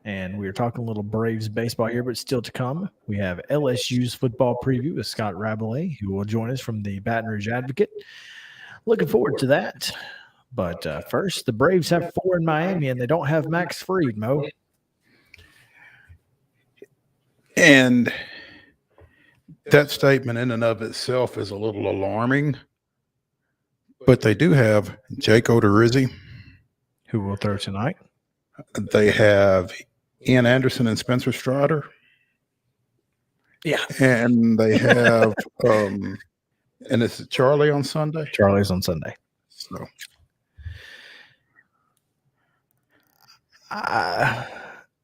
Speaker 2: And we are talking a little Braves baseball here, but still to come, we have LSU's football preview with Scott Rabelais, who will join us from the Baton Rouge Advocate. Looking forward to that. But first, the Braves have 4 in Miami, and they don't have Max Fried, Mo.
Speaker 3: And that statement in and of itself is a little alarming. But they do have Jake Odorizzi,
Speaker 2: who will throw tonight.
Speaker 3: They have Ian Anderson and Spencer Strider.
Speaker 2: Yeah.
Speaker 3: And they have and it's Charlie on Sunday?
Speaker 2: Charlie's on Sunday.
Speaker 3: So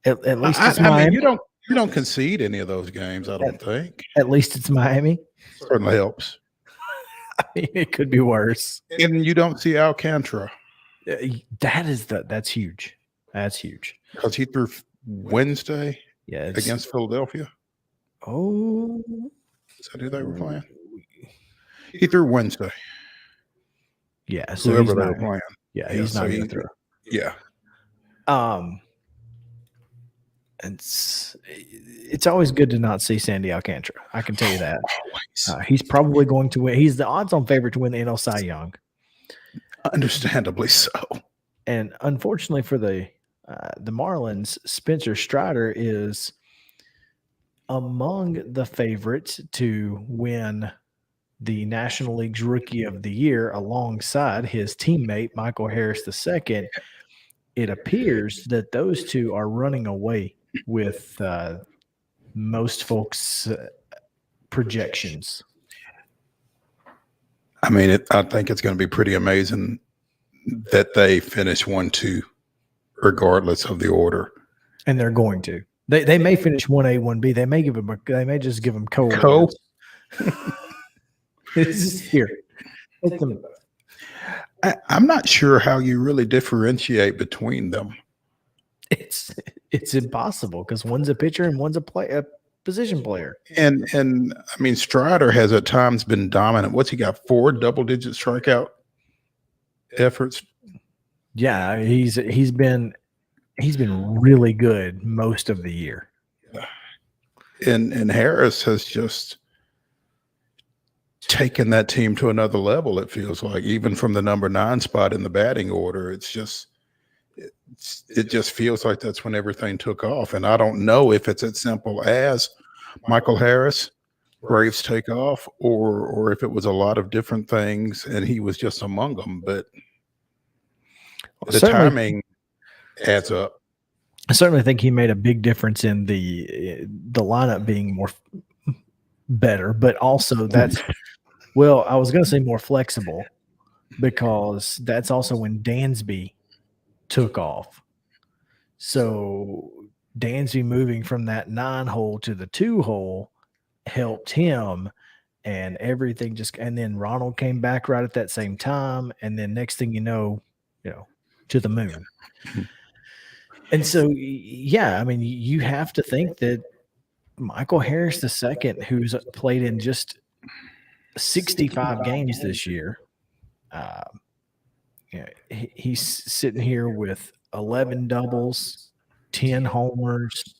Speaker 2: at least it's Miami.
Speaker 3: I mean, you don't concede any of those games, I don't think.
Speaker 2: At least it's Miami.
Speaker 3: Certainly helps.
Speaker 2: I mean, it could be worse.
Speaker 3: And you don't see Alcantara.
Speaker 2: That's huge. That's huge.
Speaker 3: Because he threw Wednesday against Philadelphia.
Speaker 2: Oh.
Speaker 3: Is that who they were playing? He threw Wednesday.
Speaker 2: Yeah. So
Speaker 3: whoever they were playing.
Speaker 2: Yeah, he's not going to throw.
Speaker 3: Yeah.
Speaker 2: It's always good to not see Sandy Alcantara. I can tell you that. He's probably going to win. He's the odds-on favorite to win the NL Cy Young.
Speaker 3: Understandably so.
Speaker 2: And unfortunately for the Marlins, Spencer Strider is among the favorites to win the National League's Rookie of the Year alongside his teammate, Michael Harris II. It appears that those two are running away with most folks' projections.
Speaker 3: I mean, I think it's going to be pretty amazing that they finish 1-2 regardless of the order.
Speaker 2: And they're going to. They may finish 1A, 1B. They may just give them co. It's here.
Speaker 3: I'm not sure how you really differentiate between them.
Speaker 2: It's impossible because one's a pitcher and one's a position player.
Speaker 3: And I mean, Strider has at times been dominant. What's he got? 4 double-digit strikeout efforts.
Speaker 2: Yeah, he's been really good most of the year.
Speaker 3: And Harris has just taken that team to another level. It feels like, even from the number 9 spot in the batting order, it just feels like that's when everything took off. And I don't know if it's as simple as Michael Harris, Braves take off, or if it was a lot of different things and he was just among them. But the timing adds up.
Speaker 2: I certainly think he made a big difference in the lineup being more better, but also that's well, I was going to say more flexible, because that's also when Dansby took off. So Dansby moving from that 9 hole to the 2 hole helped him, and everything and then Ronald came back right at that same time, and then next thing you know, to the moon. And so, yeah, I mean, you have to think that Michael Harris II, who's played in just 65 games this year, he's sitting here with 11 doubles, 10 homers,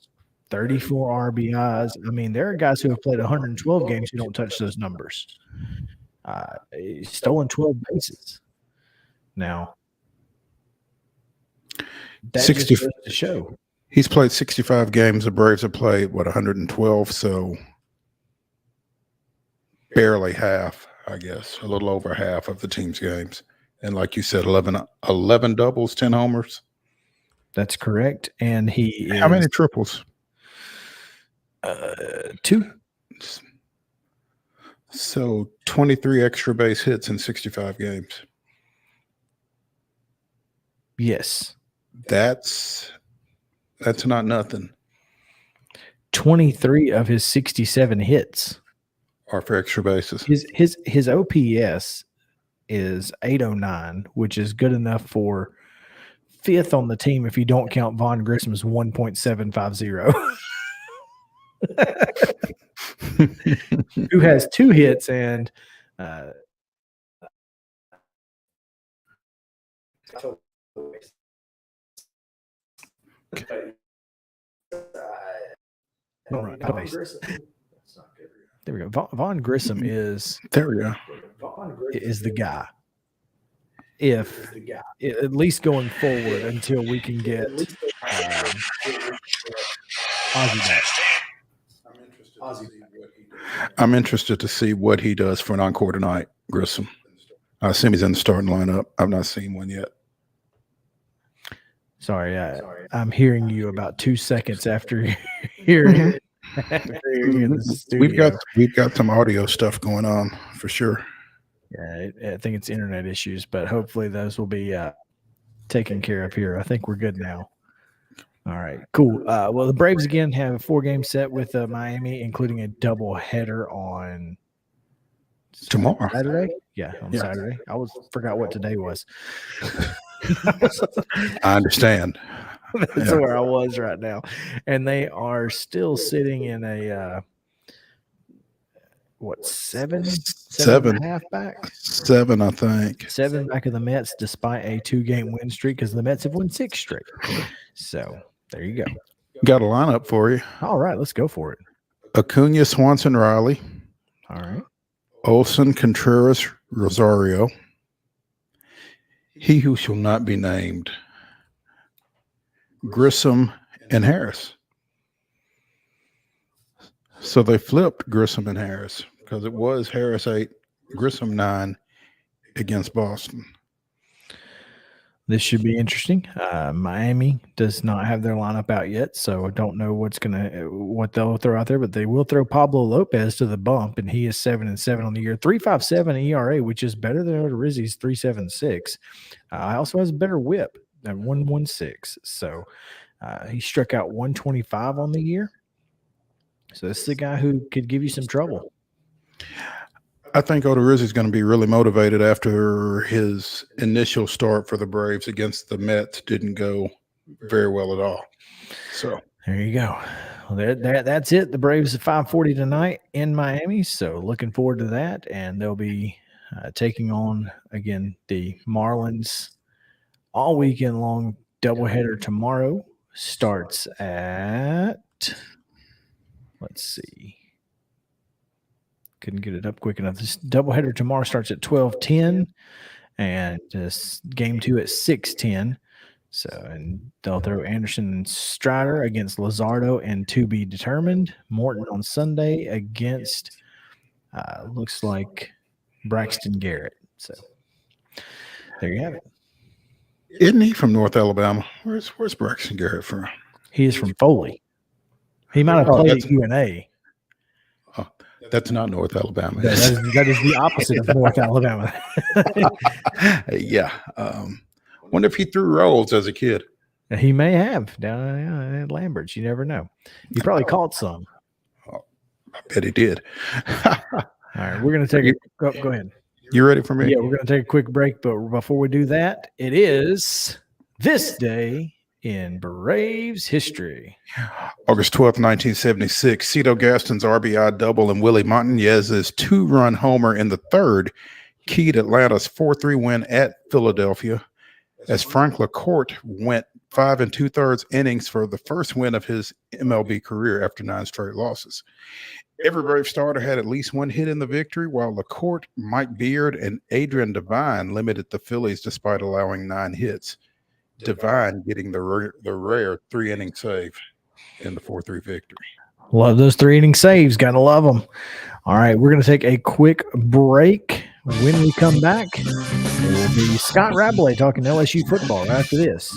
Speaker 2: 34 RBIs. I mean, there are guys who have played 112 games who don't touch those numbers. He's stolen 12 bases. Now, that
Speaker 3: 60
Speaker 2: just goes to show.
Speaker 3: He's played 65 games. The Braves have played, 112? So barely half, I guess, a little over half of the team's games. And like you said, 11 doubles, 10 homers.
Speaker 2: That's correct. And
Speaker 3: how many triples?
Speaker 2: 2.
Speaker 3: So 23 extra base hits in 65 games.
Speaker 2: Yes.
Speaker 3: That's not nothing.
Speaker 2: 23 of his 67 hits
Speaker 3: are for extra bases.
Speaker 2: His OPS is 809, which is good enough for 5th on the team if you don't count Vaughn Grissom's 1.750. who has 2 hits and there we go. Vaughn Grissom is the guy. If at least going forward until we can get Ozzy back.
Speaker 3: I'm interested to see what he does for an encore tonight, Grissom. I assume he's in the starting lineup. I've not seen one yet.
Speaker 2: Sorry, I'm hearing you about 2 seconds after hearing.
Speaker 3: We've got some audio stuff going on for sure.
Speaker 2: Yeah, I think it's internet issues, but hopefully those will be taken care of here. I think we're good now. All right, cool. Well, the Braves again have a 4-game set with Miami, including a double header on
Speaker 3: tomorrow.
Speaker 2: Saturday? Yeah, on Saturday. I forgot what today was.
Speaker 3: I understand.
Speaker 2: That's where I was right now. And they are still sitting in a seven and a half back?
Speaker 3: 7, I think.
Speaker 2: 7 back of the Mets, despite a 2-game win streak, because the Mets have won 6 straight. So there you go.
Speaker 3: Got a lineup for you.
Speaker 2: All right, let's go for it.
Speaker 3: Acuna, Swanson, Riley.
Speaker 2: All right.
Speaker 3: Olson, Contreras, Rosario. He who shall not be named. Grissom and Harris. So they flipped Grissom and Harris because it was Harris 8, Grissom 9 against Boston.
Speaker 2: This should be interesting. Miami does not have their lineup out yet, so I don't know what they'll throw out there, but they will throw Pablo Lopez to the bump, and he is 7-7 on the year, 3.57 ERA, which is better than Odorizzi's 3.76. Also has a better WHIP at 1.16. So he struck out 125 on the year. So this is a guy who could give you some trouble.
Speaker 3: I think Odorizzi is going to be really motivated after his initial start for the Braves against the Mets didn't go very well at all. So
Speaker 2: there you go. Well, that's it. The Braves at 5:40 tonight in Miami. So looking forward to that, and they'll be taking on again the Marlins all weekend long. Doubleheader tomorrow starts at. Let's see. Couldn't get it up quick enough. This doubleheader tomorrow starts at 12:10, and game 2 at 6:10. So, and they'll throw Anderson and Strider against Luzardo and to be determined. Morton on Sunday against looks like Braxton Garrett. So there you have it.
Speaker 3: Isn't he from North Alabama? Where's Braxton Garrett from?
Speaker 2: He is from Foley. He might have played at UNA.
Speaker 3: That's not North Alabama.
Speaker 2: That is the opposite of North Alabama.
Speaker 3: Yeah. Wonder if he threw rolls as a kid.
Speaker 2: He may have down at Lambert's. You never know. He probably caught some.
Speaker 3: Oh, I bet he did.
Speaker 2: All right, we're going to take go ahead.
Speaker 3: You ready for me?
Speaker 2: Yeah, we're going to take a quick break. But before we do that, it is this day in Braves history.
Speaker 3: August 12th, 1976, Cito Gaston's RBI double and Willie Montañez's 2-run homer in the third keyed Atlanta's 4-3 win at Philadelphia as Frank LaCourte went 5 2/3 innings for the first win of his MLB career after 9 straight losses. Every Brave starter had at least one hit in the victory, while LaCourte, Mike Beard, and Adrian Devine limited the Phillies despite allowing 9 hits. Devine getting the rare 3-inning save in the 4-3 victory.
Speaker 2: Love those 3-inning saves. Gotta love them. All right, we're going to take a quick break. When we come back, it will be Scott Rabelais talking LSU football right after this.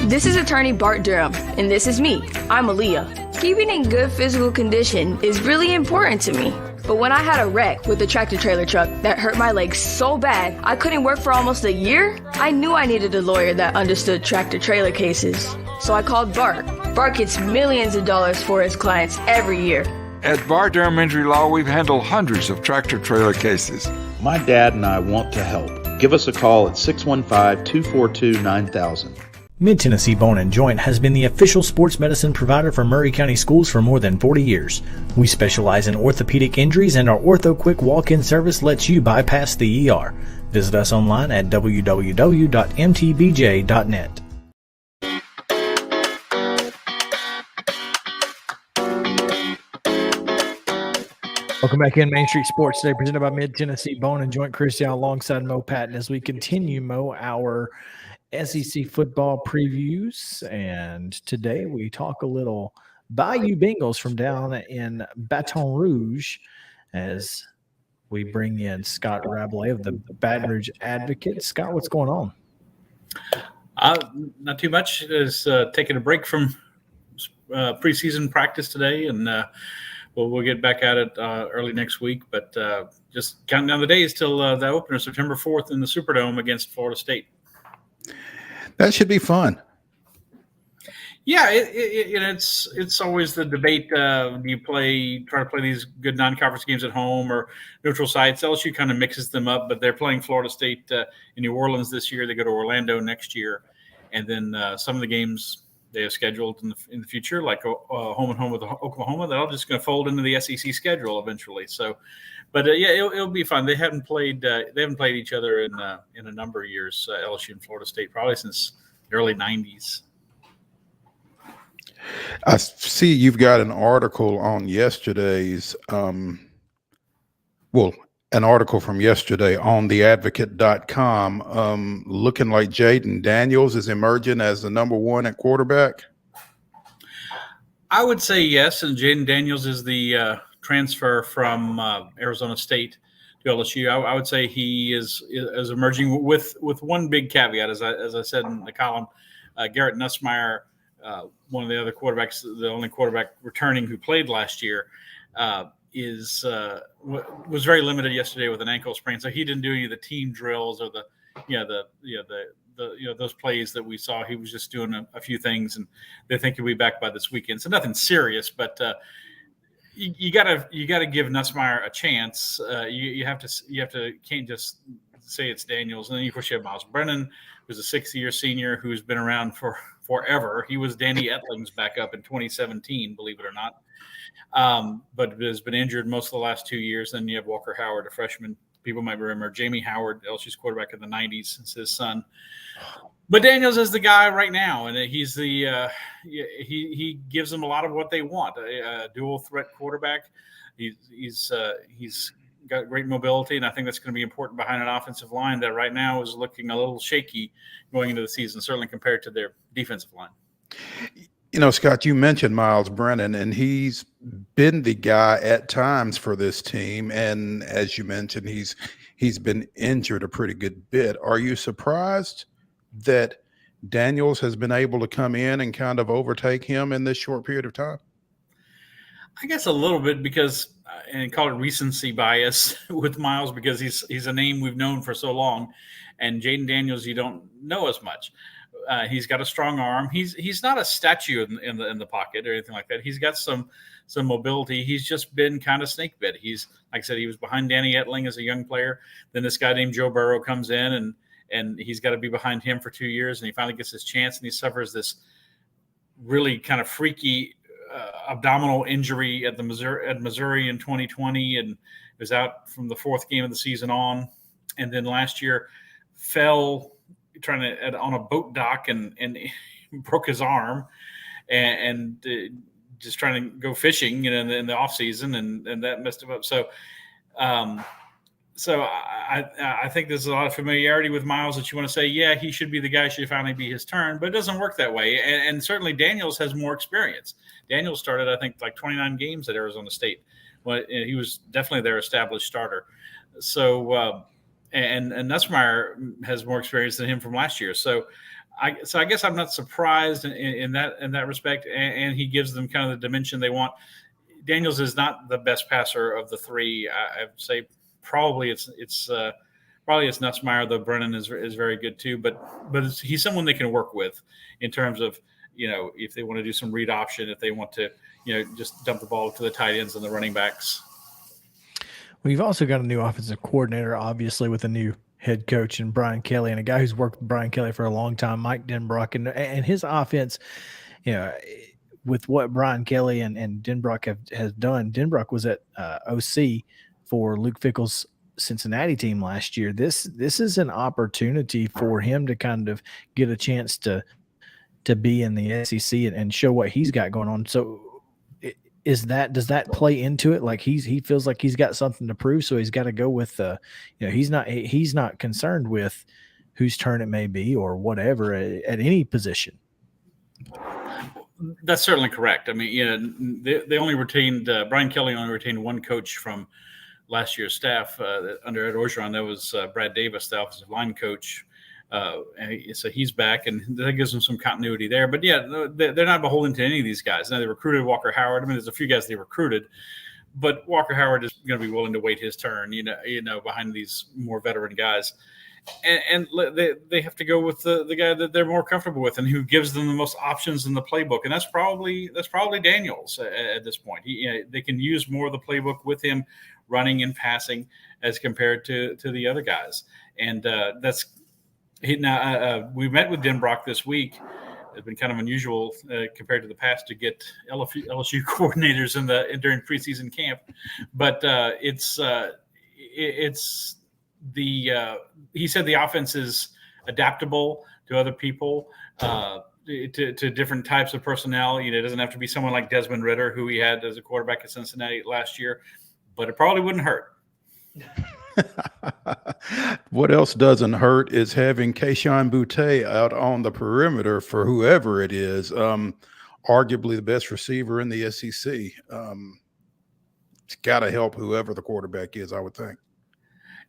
Speaker 14: This is attorney Bart Durham, and this is me. I'm Aaliyah. Keeping in good physical condition is really important to me. But when I had a wreck with a tractor-trailer truck that hurt my legs so bad I couldn't work for almost a year, I knew I needed a lawyer that understood tractor-trailer cases. So I called Bart. Bart gets millions of dollars for his clients every year.
Speaker 15: At Bart Durham Injury Law, we've handled hundreds of tractor-trailer cases.
Speaker 16: My dad and I want to help.
Speaker 15: Give us a call at 615-242-9000.
Speaker 2: Mid-Tennessee Bone & Joint has been the official sports medicine provider for Maury County Schools for more than 40 years. We specialize in orthopedic injuries, and our Ortho Quick walk-in service lets you bypass the ER. Visit us online at www.mtbj.net. Welcome back in Main Street Sports today, presented by Mid-Tennessee Bone & Joint. Chris Yow alongside Mo Patton as we continue, Mo, our SEC football previews. And today we talk a little Bayou Bengals from down in Baton Rouge as we bring in Scott Rabelais of the Baton Rouge Advocate. Scott, what's going on?
Speaker 16: Not too much. Is taking a break from preseason practice today, and we'll get back at it early next week. But just counting down the days till the opener, September 4th in the Superdome against Florida State.
Speaker 3: That should be fun.
Speaker 16: Yeah, it's always the debate. Do you try to play these good non-conference games at home or neutral sites? LSU kind of mixes them up, but they're playing Florida State in New Orleans this year. They go to Orlando next year, and then some of the games they have scheduled in the future, like home and home with Oklahoma, they're all just going to fold into the SEC schedule eventually. So, but yeah, it'll be fun. They haven't played each other in a number of years. LSU and Florida State, probably since the early '90s.
Speaker 3: I see you've got an article on yesterday's, an article from yesterday on theadvocate.com, looking like Jaden Daniels is emerging as the number one at quarterback.
Speaker 16: I would say yes, and Jaden Daniels is the transfer from Arizona State to LSU. I would say he is emerging with one big caveat, as I said in the column. Garrett Nussmeier, one of the other quarterbacks, the only quarterback returning who played last year, was very limited yesterday with an ankle sprain. So he didn't do any of the team drills or those plays that we saw. He was just doing a few things, and they think he'll be back by this weekend. So nothing serious, but you gotta give Nussmeier a chance. You can't just say it's Daniels. And then of course you have Miles Brennan, who's a 6th-year senior who's been around for forever. He was Danny Ettling's backup in 2017, believe it or not, but has been injured most of the last 2 years. Then you have Walker Howard, a freshman. People might remember Jamie Howard, LSU's quarterback in the 90s. It's his son. But Daniels is the guy right now, and he's he gives them a lot of what they want. A dual threat quarterback. He's got great mobility, and I think that's going to be important behind an offensive line that right now is looking a little shaky going into the season, certainly compared to their defensive line.
Speaker 3: You know, Scott, you mentioned Miles Brennan, and he's been the guy at times for this team. And as you mentioned, he's been injured a pretty good bit. Are you surprised that Daniels has been able to come in and kind of overtake him in this short period of time?
Speaker 16: I guess a little bit because, and call it recency bias with Miles, because he's a name we've known for so long, and Jaden Daniels you don't know as much. He's got a strong arm. He's not a statue in the pocket or anything like that. He's got some mobility. He's just been kind of snake bit. He's, like I said, he was behind Danny Etling as a young player. Then this guy named Joe Burrow comes in, and he's got to be behind him for 2 years, and he finally gets his chance, and he suffers this really kind of freaky abdominal injury at Missouri in 2020, and was out from the 4th game of the season on. And then last year fell on a boat dock and broke his arm, and just trying to go fishing, in the off season, and that messed him up. So I think there's a lot of familiarity with Miles that you want to say, yeah, he should be the guy, should finally be his turn, but it doesn't work that way. And certainly Daniels has more experience. Daniels started, I think, like 29 games at Arizona State. Well, he was definitely their established starter. So, and Nussmeier has more experience than him from last year. So I guess I'm not surprised in that respect. And he gives them kind of the dimension they want. Daniels is not the best passer of the three. I'd say probably it's Nussmeier, though Brennan is very good too. But he's someone they can work with in terms of, if they want to do some read option, if they want to, just dump the ball to the tight ends and the running backs.
Speaker 2: Well, you've also got a new offensive coordinator, obviously, with a new head coach and Brian Kelly, and a guy who's worked with Brian Kelly for a long time, Mike Denbrock, and his offense, with what Brian Kelly and Denbrock has done. Denbrock was at OC for Luke Fickell's Cincinnati team last year. This is an opportunity for him to kind of get a chance to be in the SEC and show what he's got going on. So does that play into it? Like he feels like he's got something to prove, so he's got to go with he's not concerned with whose turn it may be or whatever at any position.
Speaker 16: That's certainly correct. I mean, they only retained Brian Kelly only retained one coach from last year's staff under Ed Orgeron. That was Brad Davis, the offensive line coach. So he's back, and that gives them some continuity there. But yeah, they're not beholden to any of these guys. Now they recruited Walker Howard. I mean, there's a few guys they recruited, but Walker Howard is going to be willing to wait his turn, behind these more veteran guys. And they have to go with the guy that they're more comfortable with and who gives them the most options in the playbook. And that's probably Daniels at this point. They can use more of the playbook with him running and passing as compared to the other guys. And we met with Denbrock this week. It's been kind of unusual compared to the past to get LSU coordinators during preseason camp, but he said the offense is adaptable to other people, to different types of personnel. It doesn't have to be someone like Desmond Ridder, who he had as a quarterback at Cincinnati last year, but it probably wouldn't hurt.
Speaker 3: What else doesn't hurt is having Kayshon Boutte out on the perimeter for whoever it is, arguably the best receiver in the SEC. It's got to help whoever the quarterback is, I would think.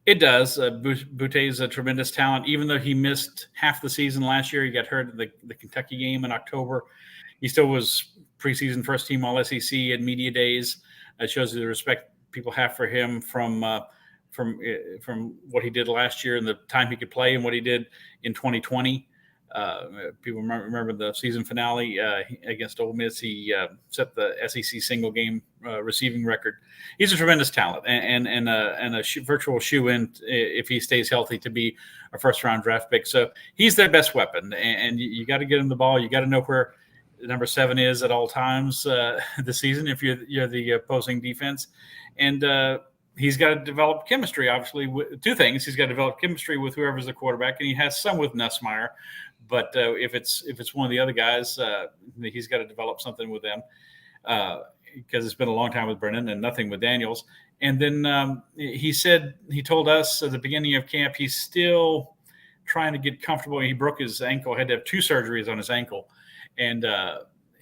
Speaker 16: It does. Boutte is a tremendous talent. Even though he missed half the season last year, he got hurt at the Kentucky game in October. He still was preseason first team All SEC at media days. It shows you the respect people have for him from what he did last year and the time he could play and what he did in 2020. People remember the season finale against Ole Miss. He set the SEC single game receiving record. He's a tremendous talent and a virtual shoe-in if he stays healthy to be a first-round draft pick. So he's their best weapon, and you got to get him the ball. You got to know where number 7 is at all times this season if you're the opposing defense. And he's got to develop chemistry, obviously, with two things. He's got to develop chemistry with whoever's the quarterback, and he has some with Nussmeier. But if it's one of the other guys, he's got to develop something with them because it's been a long time with Brennan and nothing with Daniels. And then he told us at the beginning of camp he's still trying to get comfortable. He broke his ankle, had to have 2 surgeries on his ankle. And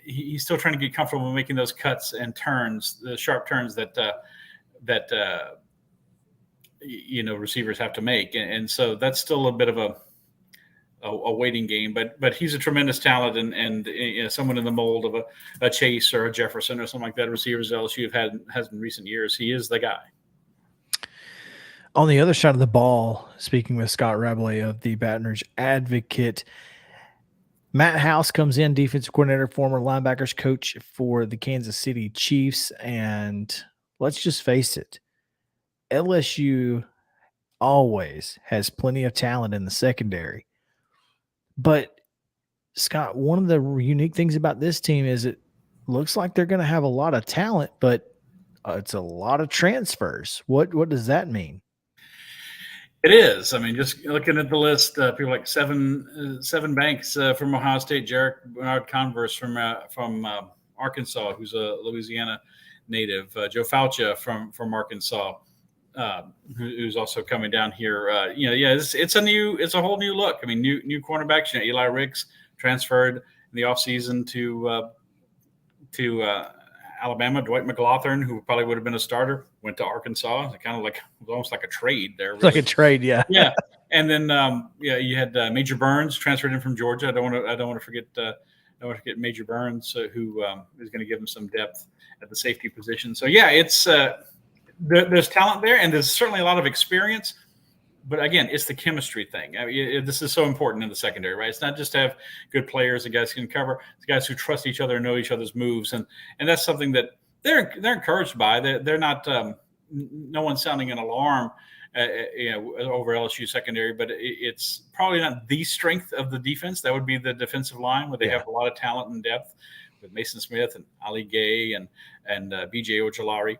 Speaker 16: he's still trying to get comfortable making those cuts and turns, the sharp turns that receivers have to make. And so that's still a bit of a waiting game, but he's a tremendous talent and someone in the mold of a Chase or a Jefferson or something like that. Receivers LSU has in recent years. He is the guy.
Speaker 2: On the other side of the ball, speaking with Scott Rabelais of the Baton Rouge Advocate, Matt House comes in, defensive coordinator, former linebackers coach for the Kansas City Chiefs. And let's just face it, LSU always has plenty of talent in the secondary. But, Scott, one of the unique things about this team is it looks like they're going to have a lot of talent, but it's a lot of transfers. What does that mean?
Speaker 16: It is. I mean, just looking at the list, people like Seven Banks from Ohio State, Jarek Bernard Converse from Arkansas, who's a Louisiana native, Joe Faucia from Arkansas, who's also coming down here. It's a whole new look. I mean, new cornerbacks. Eli Ricks transferred in the offseason to Alabama. Dwight McLaughlin, who probably would have been a starter, went to Arkansas. It kind of like almost like a trade there.
Speaker 2: Really. Like a trade, yeah.
Speaker 16: Yeah, and then you had Major Burns transferred in from Georgia. I don't want to forget Major Burns, who is going to give him some depth at the safety position. So yeah, it's there's talent there, and there's certainly a lot of experience. But again, it's the chemistry thing. I mean, this is so important in the secondary, right? It's not just to have good players that guys can cover. It's guys who trust each other and know each other's moves, and that's something that they're encouraged by. They're not no one's sounding an alarm over LSU secondary, but it's probably not the strength of the defense. That would be the defensive line, where they have a lot of talent and depth with Mason Smith and Ali Gay and BJ Ojolari.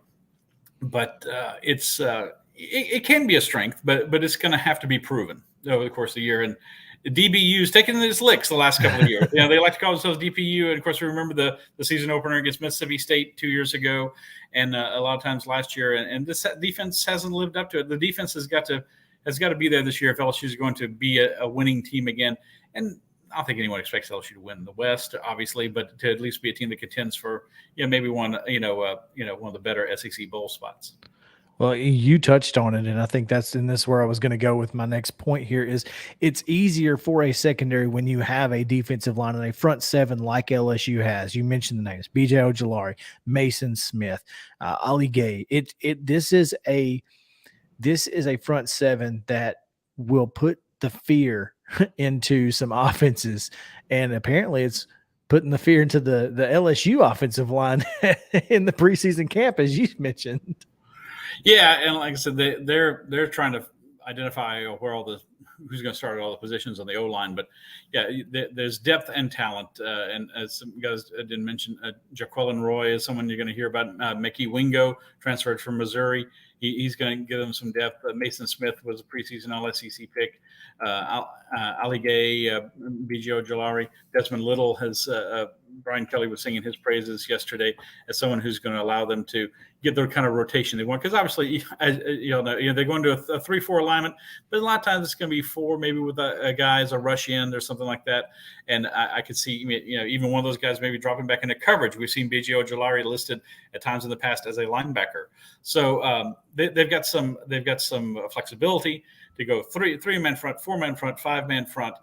Speaker 16: But it can be a strength, but it's going to have to be proven over the course of the year. And DBU's taken its licks the last couple of years. They like to call themselves DPU. And of course, we remember the season opener against Mississippi State 2 years ago, and a lot of times last year. And this defense hasn't lived up to it. The defense has got to be there this year if LSU is going to be a winning team again. And I don't think anyone expects LSU to win the West, obviously, but to at least be a team that contends for maybe one of the better SEC bowl spots.
Speaker 2: Well, you touched on it, and I think that's where I was going to go with my next point here is it's easier for a secondary when you have a defensive line and a front seven like LSU has. You mentioned the names, BJ Ojolari, Mason Smith, Ali Gay. This is a front seven that will put the fear into some offenses, and apparently it's putting the fear into the LSU offensive line in the preseason camp, as you mentioned.
Speaker 16: Yeah, and like I said, they're trying to identify who's going to start at all the positions on the O line. But yeah, there's depth and talent. And as some guys didn't mention, Jaquelin Roy is someone you're going to hear about. Mickey Wingo transferred from Missouri. He's going to give them some depth. Mason Smith was a preseason All-SEC pick. Ali Gay, BJ Ojolari, Desmond Little has. Brian Kelly was singing his praises yesterday as someone who's going to allow them to get their kind of rotation they want. Because obviously, they're going to a 3-4 alignment, but a lot of times it's going to be 4, maybe with a guy as a rush end or something like that. And I could see, even one of those guys maybe dropping back into coverage. We've seen BJ Ojolari listed at times in the past as a linebacker. So they've got some flexibility to go 3-man front, 4-man front, 5-man front.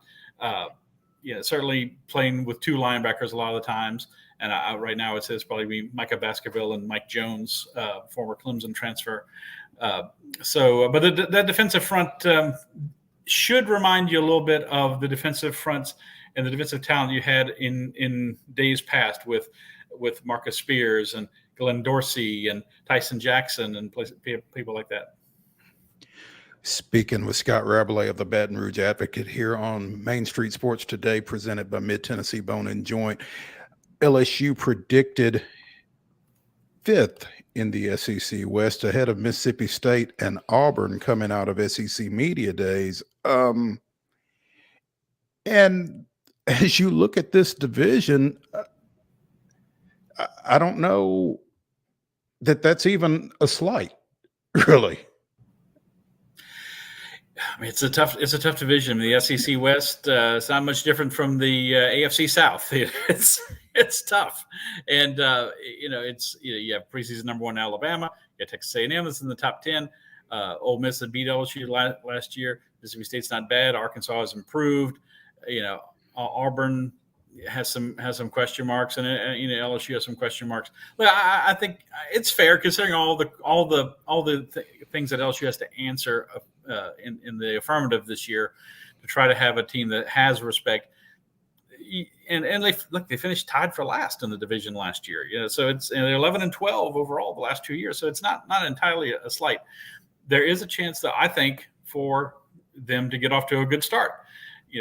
Speaker 16: Certainly playing with 2 linebackers a lot of the times. And right now it says probably be Micah Baskerville and Mike Jones, former Clemson transfer. But the defensive front should remind you a little bit of the defensive fronts and the defensive talent you had in days past with Marcus Spears and Glenn Dorsey and Tyson Jackson and people like that.
Speaker 3: Speaking with Scott Rabelais of the Baton Rouge Advocate here on Main Street Sports Today, presented by Mid-Tennessee Bone and Joint. LSU predicted 5th in the SEC West ahead of Mississippi State and Auburn coming out of SEC Media Days. And as you look at this division, I don't know that that's even a slight, really.
Speaker 16: I mean, it's a tough division. The SEC West, it's not much different from the AFC South. It's tough, and you have preseason number 1 Alabama. You got Texas A&M that's in the top 10. Ole Miss that beat LSU last year. Mississippi State's not bad. Arkansas has improved. Auburn has some question marks, and LSU has some question marks. But I think it's fair considering all the things that LSU has to answer in the affirmative this year to try to have a team that has respect. And they finished tied for last in the division last year. So it's they're 11-12 overall the last 2 years. So it's not entirely a slight. There is a chance that I think for them to get off to a good start.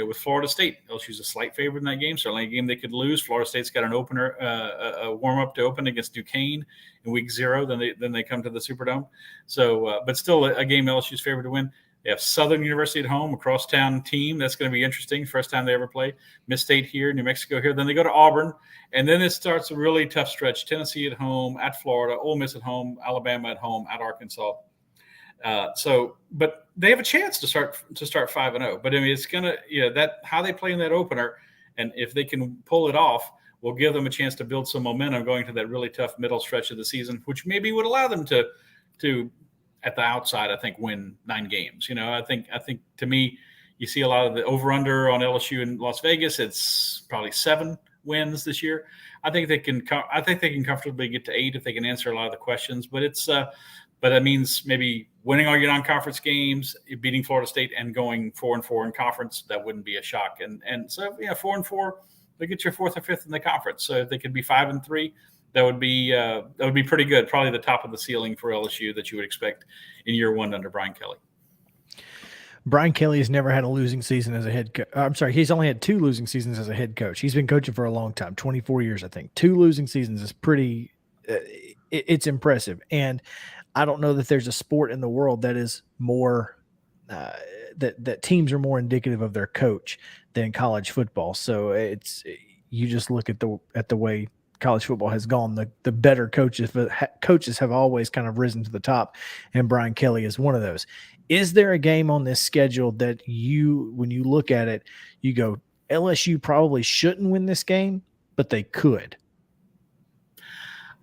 Speaker 16: With Florida State, LSU's a slight favorite in that game. Certainly a game they could lose. Florida State's got an opener, a warm-up to open against Duquesne in week 0. Then they come to the Superdome. So, but still a game LSU's favored to win. They have Southern University at home, a crosstown team. That's going to be interesting. First time they ever play. Miss State here, New Mexico here. Then they go to Auburn. And then it starts a really tough stretch. Tennessee at home, at Florida, Ole Miss at home, Alabama at home, at Arkansas. But they have a chance to start 5-0. But I mean, it's gonna that how they play in that opener, and if they can pull it off, will give them a chance to build some momentum going to that really tough middle stretch of the season, which maybe would allow them to at the outside, I think, win 9 games. I think to me, you see a lot of the over/under on LSU in Las Vegas. It's probably 7 wins this year. I think they can comfortably get to 8 if they can answer a lot of the questions. But but that means maybe winning all your non-conference games, beating Florida State, and going 4-4 in conference. That wouldn't be a shock. And so 4-4, they get your 4th or 5th in the conference. So if they could be 5-3, that would be pretty good. Probably the top of the ceiling for LSU that you would expect in year 1 under Brian Kelly.
Speaker 2: Brian Kelly has never had a losing season as a head coach. I'm sorry, he's only had 2 losing seasons as a head coach. He's been coaching for a long time, 24 years, I think. 2 losing seasons is pretty it's impressive. And I don't know that there's a sport in the world that is more that teams are more indicative of their coach than college football. So you just look at the way college football has gone. The better coaches have always kind of risen to the top, and Brian Kelly is one of those. Is there a game on this schedule that when you look at it, you go, LSU probably shouldn't win this game, but they could?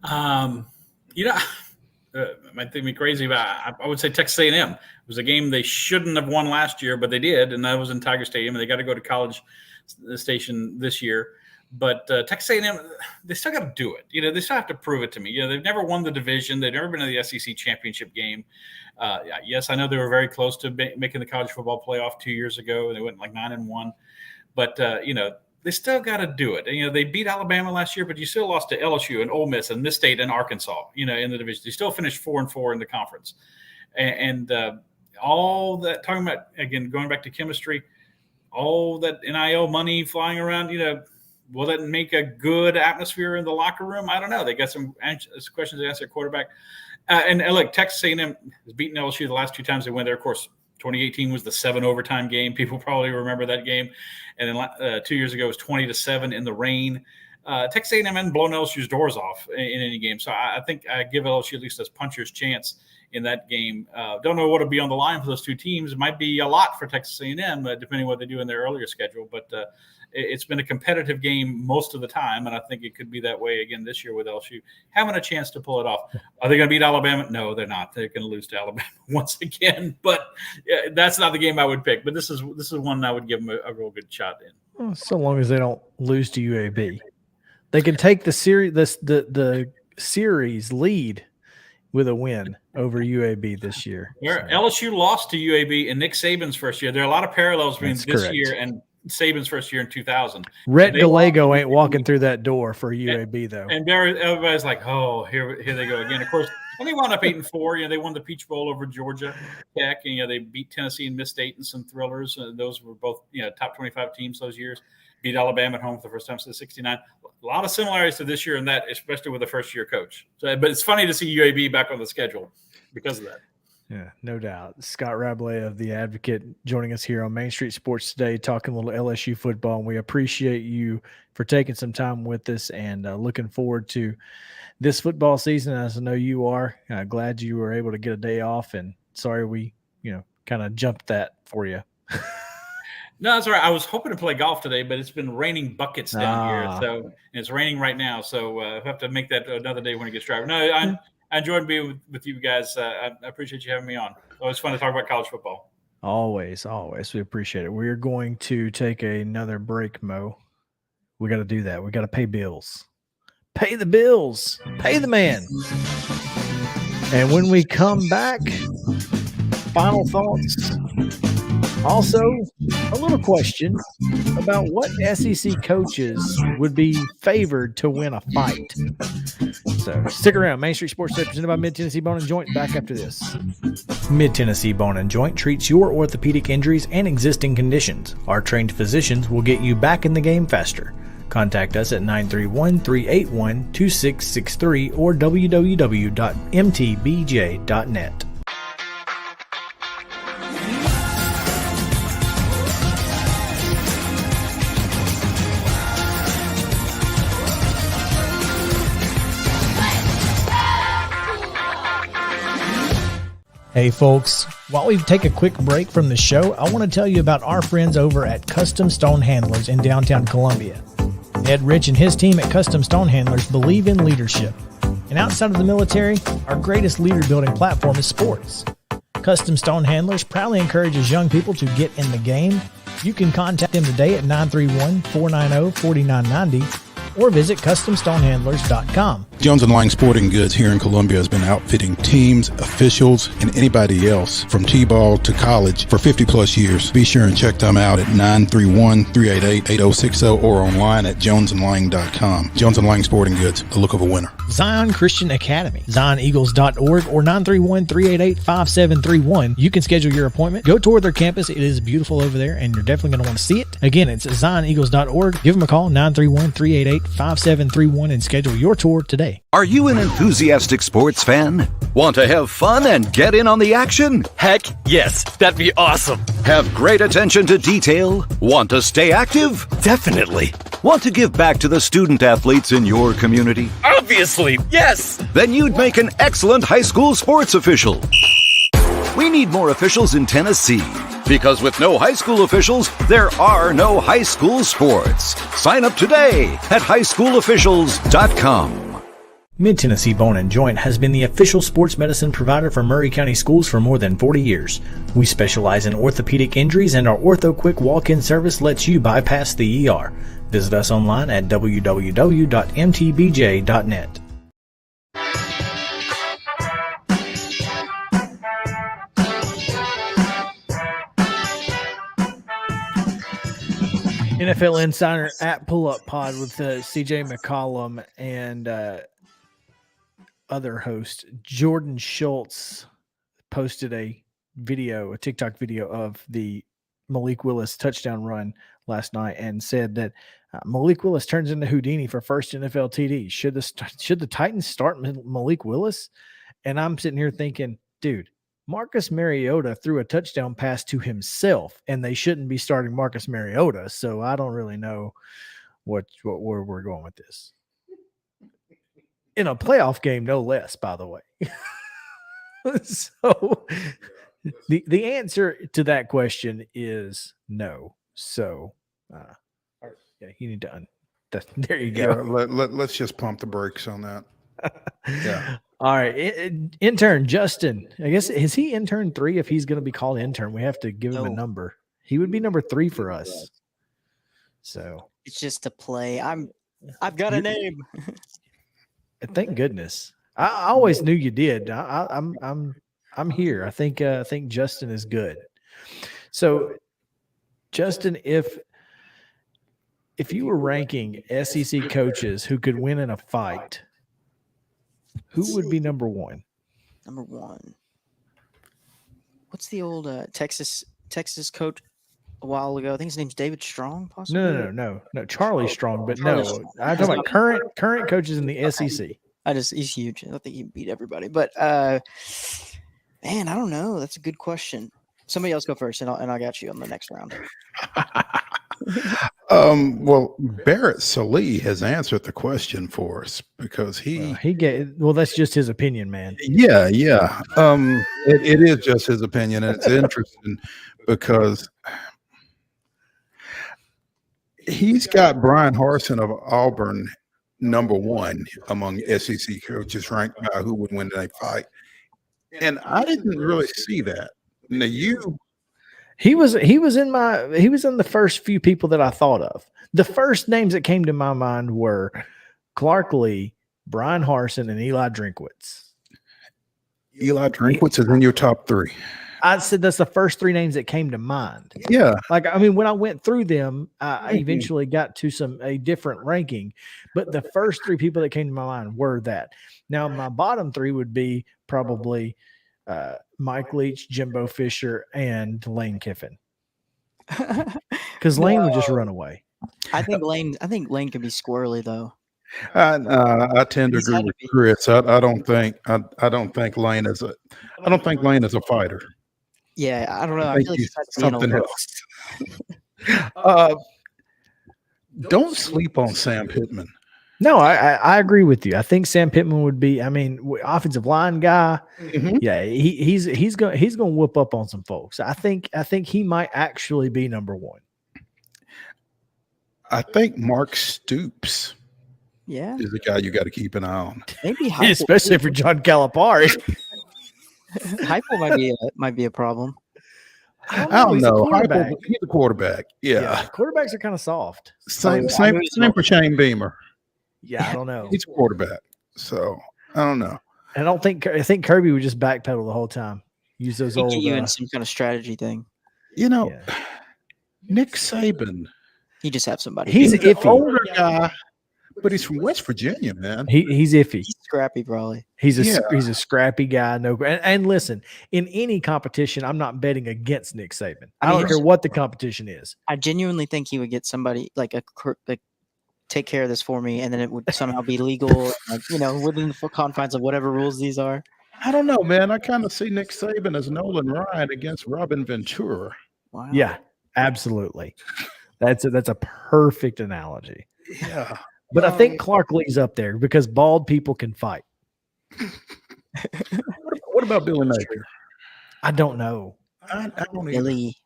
Speaker 16: Might think me crazy, but I would say Texas A&M. It was a game they shouldn't have won last year, but they did, and that was in Tiger Stadium, and they got to go to College Station this year. But Texas A&M, they still got to do it. They still have to prove it to me. They've never won the division. They've never been in the SEC championship game. Yes, I know they were very close to making the college football playoff 2 years ago, and they went like 9-1. But they still got to do it. They beat Alabama last year, but you still lost to LSU and Ole Miss and Miss State and Arkansas. In the division, you still finished 4-4 in the conference, and all that. Talking about again, going back to chemistry, all that NIL money flying around. Will that make a good atmosphere in the locker room? I don't know. They got some questions to answer at quarterback. And look, Texas A&M has beaten LSU the last 2 times they went there. Of course, 2018 was the 7 overtime game. People probably remember that game. And then 2 years ago, it was 20-7 in the rain. Texas A&M hadn't blown LSU's doors off in any game. So I think I give LSU at least a puncher's chance in that game. Don't know what will be on the line for those 2 teams. It might be a lot for Texas A&M, depending on what they do in their earlier schedule. But it's been a competitive game most of the time, and I think it could be that way again this year with LSU having a chance to pull it off. Are they going to beat Alabama? No, they're not. They're going to lose to Alabama once again. But that's not the game I would pick. But this is one I would give them a real good shot in.
Speaker 2: Well, so long as they don't lose to UAB, they can take the series lead with a win over UAB this year.
Speaker 16: LSU lost to UAB in Nick Saban's first year. There are a lot of parallels between this year and Saban's first year in 2000.
Speaker 2: Rhett Gallego ain't walking through that door for UAB though.
Speaker 16: And everybody's like, oh, here they go again. Of course, and they wound up 8-4. They won the Peach Bowl over Georgia Tech. And, they beat Tennessee and Miss State in some thrillers. Those were both top 25 teams those years. Beat Alabama at home for the first time since '69. A lot of similarities to this year and that, especially with the first-year coach. But it's funny to see UAB back on the schedule because of that.
Speaker 2: Yeah, no doubt. Scott Rabelais of The Advocate joining us here on Main Street Sports today, talking a little LSU football. And we appreciate you for taking some time with us and looking forward to this football season. As I know you are, glad you were able to get a day off. And sorry we, kind of jumped that for you.
Speaker 16: No, that's all right. I was hoping to play golf today, but it's been raining buckets down here. So and it's raining right now. So I have to make that another day when it gets dry. No, I enjoyed being with you guys. I appreciate you having me on. Always fun to talk about college football.
Speaker 2: Always. We appreciate it. We're going to take another break, Mo. We got to do that. We got to pay bills. Pay the bills. Pay the man. And when we come back, final thoughts. Also, a little question about what SEC coaches would be favored to win a fight. So stick around. Main Street Sports Today presented by Mid-Tennessee Bone & Joint. Back after this. Mid-Tennessee Bone & Joint treats your orthopedic injuries and existing conditions. Our trained physicians will get you back in the game faster. Contact us at 931-381-2663 or www.mtbj.net. Hey folks, while we take a quick break from the show, I want to tell you about our friends over at Custom Stone Handlers in downtown Columbia. Ed Rich and his team at Custom Stone Handlers believe in leadership. And outside of the military, our greatest leader building platform is sports. Custom Stone Handlers proudly encourages young people to get in the game. You can contact them today at 931-490-4990 or visit CustomStonehandlers.com.
Speaker 9: Jones & Lang Sporting Goods here in Columbia has been outfitting teams, officials, and anybody else from T-ball to college for 50-plus years. Be sure and check them out at 931-388-8060 or online at jonesandlang.com. Jones & Lang Sporting Goods, the look of a winner.
Speaker 2: Zion Christian Academy, zioneagles.org or 931-388-5731. You can schedule your appointment. Go tour their campus. It is beautiful over there, and you're definitely going to want to see it. Again, it's zioneagles.org. Give them a call, 931-388-5731, and schedule your tour today.
Speaker 4: Are you an enthusiastic sports fan? Want to have fun and get in on the action?
Speaker 5: Heck yes, that'd be awesome.
Speaker 4: Have great attention to detail? Want to stay active?
Speaker 5: Definitely.
Speaker 4: Want to give back to the student athletes in your community?
Speaker 5: Obviously, yes.
Speaker 4: Then you'd make an excellent high school sports official. We need more officials in Tennessee, because with no high school officials, there are no high school sports. Sign up today at highschoolofficials.com.
Speaker 2: Mid-Tennessee Bone & Joint has been the official sports medicine provider for Murray County Schools for more than 40 years. We specialize in orthopedic injuries, and our Ortho Quick walk-in service lets you bypass the ER. Visit us online at www.mtbj.net. NFL Insider at Pull Up Pod with CJ McCollum and other host Jordan Schultz posted a TikTok video of the Malik Willis touchdown run last night and said that Malik Willis turns into Houdini for first NFL TD. Should the Titans start Malik Willis? And I'm sitting here thinking, dude, Marcus Mariota threw a touchdown pass to himself, and they shouldn't be starting Marcus Mariota. So I don't really know where we're going with this. In a playoff game, no less, by the way. So the answer to that question is no. So you need to there you go.
Speaker 3: Yeah, let's just pump the brakes on that. Yeah.
Speaker 2: All right. Intern Justin, I guess, is he intern 3? If he's going to be called intern, we have to give him a number. He would be number 3 for us. So
Speaker 12: it's just a play. I've got a name.
Speaker 2: Thank goodness. I always knew you did. I'm here. I think Justin is good. So Justin, if you were ranking SEC coaches who could win in a fight, who would be number 1?
Speaker 12: Number 1. What's the old Texas coach a while ago? I think his name's David Strong, possibly.
Speaker 2: No. Charlie Strong, but no. I'm talking about current coaches in the SEC.
Speaker 12: He's huge. I think he beat everybody. But man, I don't know. That's a good question. Somebody else go first, and I got you on the next round.
Speaker 3: Well, Barrett Sallee has answered the question for us because
Speaker 2: that's just his opinion, man.
Speaker 3: Yeah. It is just his opinion, and it's interesting because he's got Brian Harsin of Auburn number 1 among SEC coaches ranked by who would win in a fight, and I didn't really see that. Now
Speaker 2: He was in the first few people that I thought of. The first names that came to my mind were Clark Lee, Brian Harsin, and Eli Drinkwitz.
Speaker 3: Eli Drinkwitz is in your top 3.
Speaker 2: I said that's the first 3 names that came to mind.
Speaker 3: Yeah.
Speaker 2: When I went through them, I eventually got to a different ranking. But the first 3 people that came to my mind were that. Now, my bottom 3 would be probably Mike Leach, Jimbo Fisher, and Lane Kiffin. Because Lane would just run away.
Speaker 12: I think Lane can be squirrely though.
Speaker 3: I tend to agree with Chris. I don't think Lane is a fighter.
Speaker 12: Yeah, I don't know. I feel like he's
Speaker 3: something else. Don't sleep on Sam Pittman.
Speaker 2: No, I agree with you. I think Sam Pittman would be. Offensive line guy. Mm-hmm. Yeah, he's going to whoop up on some folks. I think he might actually be number 1.
Speaker 3: I think Mark Stoops.
Speaker 12: Yeah,
Speaker 3: is the guy you got to keep an eye on.
Speaker 12: Maybe
Speaker 2: especially for John Calipari.
Speaker 12: Heupel might be a problem.
Speaker 3: I don't know. He's a quarterback. Yeah.
Speaker 2: Quarterbacks are kind of soft.
Speaker 3: Same for Shane Beamer.
Speaker 2: Yeah, I don't know.
Speaker 3: He's a quarterback. So I don't know.
Speaker 2: I think Kirby would just backpedal the whole time. Use those old.
Speaker 12: You in some kind of strategy thing.
Speaker 3: Nick Saban.
Speaker 12: He just have somebody.
Speaker 2: He's
Speaker 3: an
Speaker 2: iffy.
Speaker 3: older guy, but he's from West Virginia, man.
Speaker 2: He's iffy.
Speaker 12: He's scrappy, probably.
Speaker 2: He's a scrappy guy. And listen, in any competition, I'm not betting against Nick Saban. I don't care what the competition is.
Speaker 12: I genuinely think he would get somebody like take care of this for me, and then it would somehow be legal, within the confines of whatever rules these are.
Speaker 3: I don't know, man. I kind of see Nick Saban as Nolan Ryan against Robin Ventura.
Speaker 12: Wow.
Speaker 2: Yeah, absolutely. That's a perfect analogy.
Speaker 3: Yeah.
Speaker 2: But I think Clark Lee's up there because bald people can fight.
Speaker 3: What about Billy Napier?
Speaker 2: I don't know.
Speaker 3: I don't
Speaker 12: Billy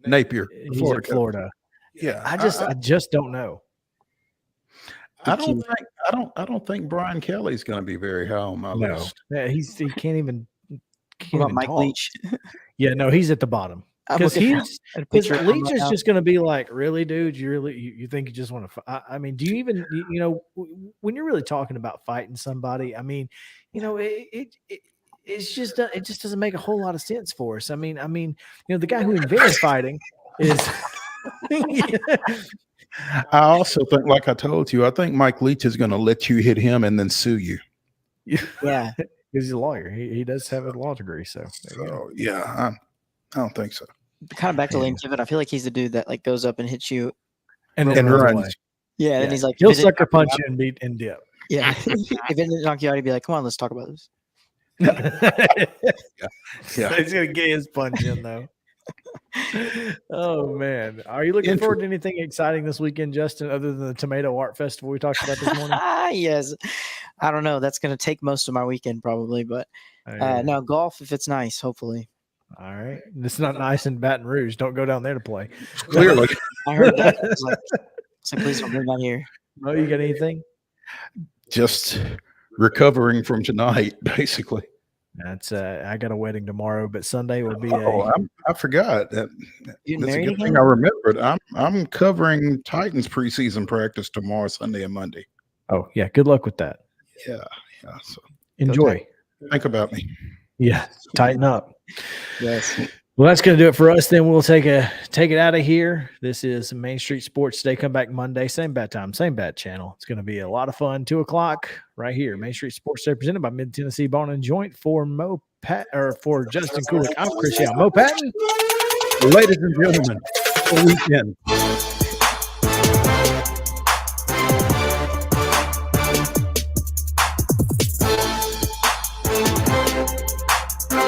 Speaker 3: Napier.
Speaker 2: He's at Florida.
Speaker 3: Yeah.
Speaker 2: I just don't know.
Speaker 3: I don't think Brian Kelly's going to be very high on my list.
Speaker 2: Yeah, he can't even.
Speaker 12: What about Mike Leach?
Speaker 2: Yeah, no, he's at the bottom because Leach is just going to be like, really, dude, you think you just want to? I mean, do you even when you're really talking about fighting somebody? I mean, it just doesn't make a whole lot of sense for us. I mean, the guy who invented fighting is.
Speaker 3: I also think, like I told you, I think Mike Leach is going to let you hit him and then sue you.
Speaker 12: Yeah,
Speaker 2: he's a lawyer. He does have a law degree, so
Speaker 3: yeah, I don't think so.
Speaker 12: Kind of back to Lane Kiffin. I feel like he's the dude that like goes up and hits you
Speaker 2: and
Speaker 3: runs.
Speaker 2: away.
Speaker 12: Yeah, and he's like,
Speaker 2: he'll sucker punch you and beat and dip.
Speaker 12: Yeah, if it didn't knock you out, he'd be like, "Come on, let's talk about this."
Speaker 3: Yeah.
Speaker 2: He's gonna get his punch in though. Oh man, are you looking forward to anything exciting this weekend, Justin, other than the Tomato Art Festival we talked about this morning?
Speaker 12: Yes, I don't know. That's going to take most of my weekend probably, but no, golf if it's nice, hopefully.
Speaker 2: All right, it's not nice in Baton Rouge. Don't go down there to play.
Speaker 3: Clearly,
Speaker 12: I heard that. I was like, please don't bring that here.
Speaker 2: No, you got anything?
Speaker 3: Just recovering from tonight, basically.
Speaker 2: That's I got a wedding tomorrow, but Sunday will be.
Speaker 3: I forgot. That's a good thing I remembered. I'm covering Titans preseason practice tomorrow, Sunday, and Monday.
Speaker 2: Oh yeah, good luck with that.
Speaker 3: Yeah. So
Speaker 2: enjoy.
Speaker 3: Think about me.
Speaker 2: Yeah, tighten up.
Speaker 12: Yes.
Speaker 2: Well, that's going to do it for us. Then we'll take it out of here. This is Main Street Sports Today. Come back Monday, same bad time, same bad channel. It's going to be a lot of fun. 2:00 right here. Main Street Sports Today, presented by Mid Tennessee Bone and Joint. For for Justin Kulik, I'm Chris Young. Mo Patton.
Speaker 3: Ladies and gentlemen, the weekend.